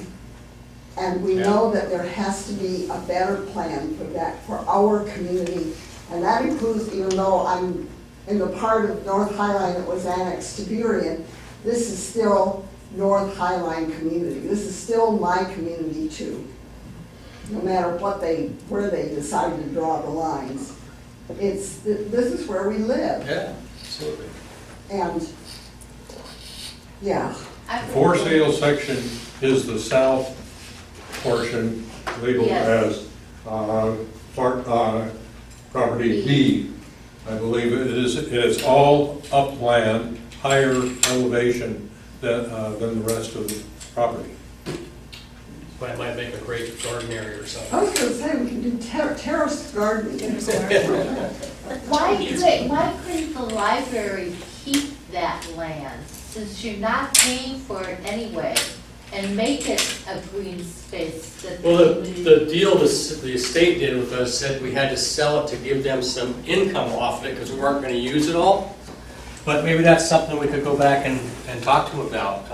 M: And we know that there has to be a better plan for that, for our community. And that includes, even though I'm in the part of North Highline that was annexed to Burien, this is still North Highline community. This is still my community too. No matter where they decide to draw the lines. This is where we live.
I: Yeah, absolutely.
M: And, yeah.
F: For sale section is the south portion labeled
C: Yes.
F: as property B. I believe it is. It's all upland, higher elevation than the rest of the property.
I: Might make a great garden area or something.
M: I was going to say, we can do terraced gardening.
C: Why couldn't the library keep that land, since you're not paying for it anyway, and make it a green space that the
I: Well,
C: community?
I: the deal the estate did with us said we had to sell it to give them some income off of it because we weren't going to use it all. But maybe that's something we could go back and talk to them about.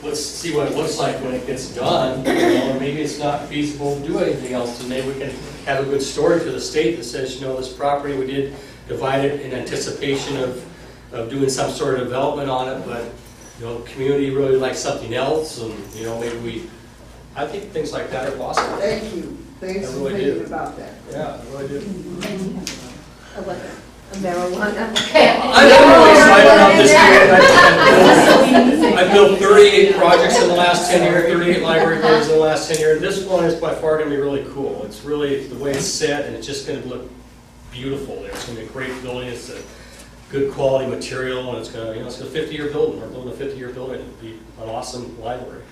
I: Let's see what it looks like when it gets done. And maybe it's not feasible to do anything else, and maybe we can have a good story to the state that says, this property, we did divide it in anticipation of doing some sort of development on it, but the community really likes something else, and maybe I think things like that are possible.
M: Thank you. Thanks
I: I
M: for
I: really
M: thinking
I: do.
M: about that.
I: Yeah, I really do.
E: Marijuana.
I: I'm really excited about this kid. I've built 38 projects in the last 10 years, 38 library buildings in the last 10 years. This one is by far going to be really cool. It's really the way it's set, and it's just going to look beautiful there. It's going to be a great building. It's a good quality material, and it's going to, it's a 50-year building. We're building a 50-year building. It'll be an awesome library.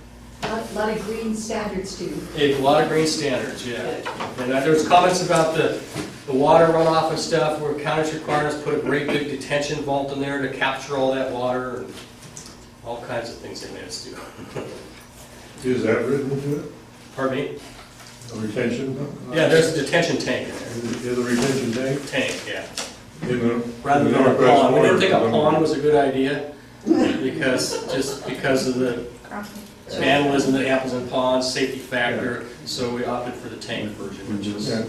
O: A lot of green standards too.
I: A lot of green standards, yeah. And there's comments about the water runoff and stuff, where county's requiring us to put a great big detention vault in there to capture all that water, and all kinds of things they made us do.
F: Is that written into it?
I: Pardon me?
F: A retention?
I: Yeah, there's a detention tank in there.
F: Is a retention tank?
I: Tank, yeah.
F: Rather
I: than a pond. We didn't think a pond was a good idea, because of the vandalism that happens in ponds, safety factor, so we opted for the tank version, which is...
F: Yeah.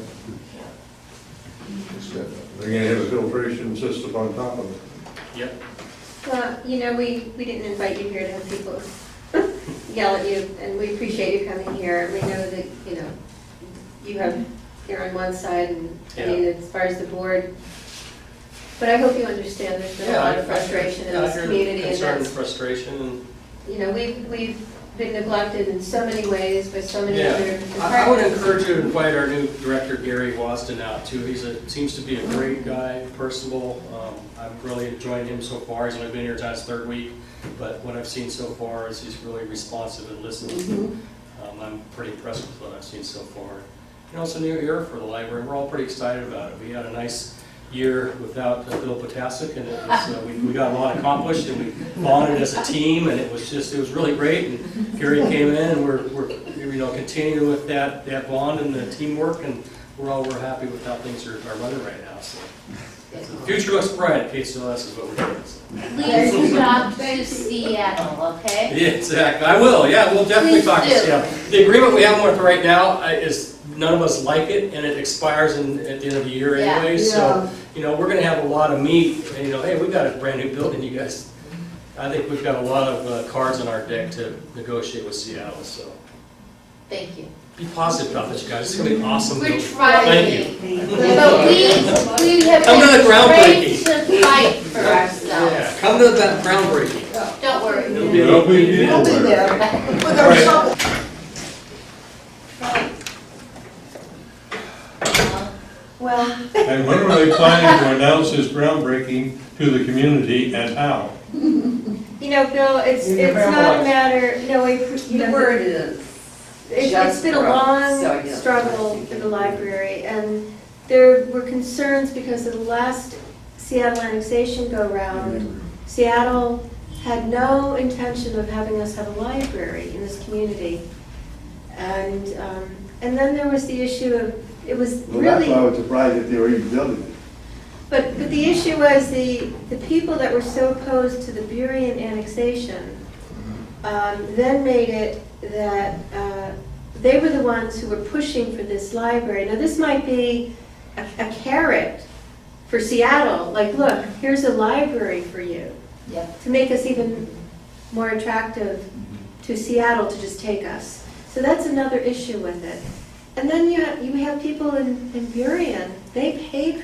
F: They're gonna have a filtration system on top of it.
I: Yep.
E: Well, you know, we didn't invite you here to have people yell at you, and we appreciate you coming here. We know that, you know, you're on one side, and I mean, as far as the board, but I hope you understand there's been a lot of frustration in this community.
I: Concern and
E: that's,
I: frustration, and
E: you know, we've been neglected in so many ways by so many other departments.
I: I would encourage you to invite our new director, Gary Wasden, out too. Seems to be a great guy, personable. I'm really enjoying him so far. He's only been here his third week, but what I've seen so far is he's really responsive and listens. I'm pretty impressed with what I've seen so far. You know, it's a new era for the library. We're all pretty excited about it. We had a nice year without Bill Potasic, and it was, we got a lot accomplished, and we bonded as a team, and it was really great. And Gary came in, and we're continuing with that bond and the teamwork, and we're happy with how things are running right now. So the future looks bright. KCLS is what we're doing. So.
C: Please talk to Seattle, okay?
I: Yeah, exactly. I will. Yeah, we'll definitely talk to Seattle. The agreement we have with right now is none of us like it, and it expires at the end of the year anyway. Yeah. So, you know, we're going to have a lot of meat. And, you know, hey, we got a brand new building, you guys. I think we've got a lot of cards on our deck to negotiate with Seattle. So,
C: thank you.
I: Be positive about this, you guys. It's going to be awesome.
C: We're trying.
I: Thank you.
C: But we have
I: come to the groundbreaking.
C: To fight for ourselves.
I: Yeah, come to that groundbreaking.
C: Don't worry.
F: We'll be
M: there with our shovel.
E: Well,
F: and when are they planning to announce this groundbreaking to the community, and how?
E: You know, Bill, it's not a matter. No, the word is. It's been a long struggle for the library, and there were concerns because of the last Seattle annexation go-round. Seattle had no intention of having us have a library in this community, and then there was the issue of it was
N: well,
E: really.
N: That's why I was surprised that they were even building it.
E: But the issue was the people that were so opposed to the Burien annexation then made it that they were the ones who were pushing for this library. Now this might be a carrot for Seattle, like look, here's a library for you, to make us even more attractive to Seattle to just take us. So that's another issue with it. And then you have people in Burien, they paid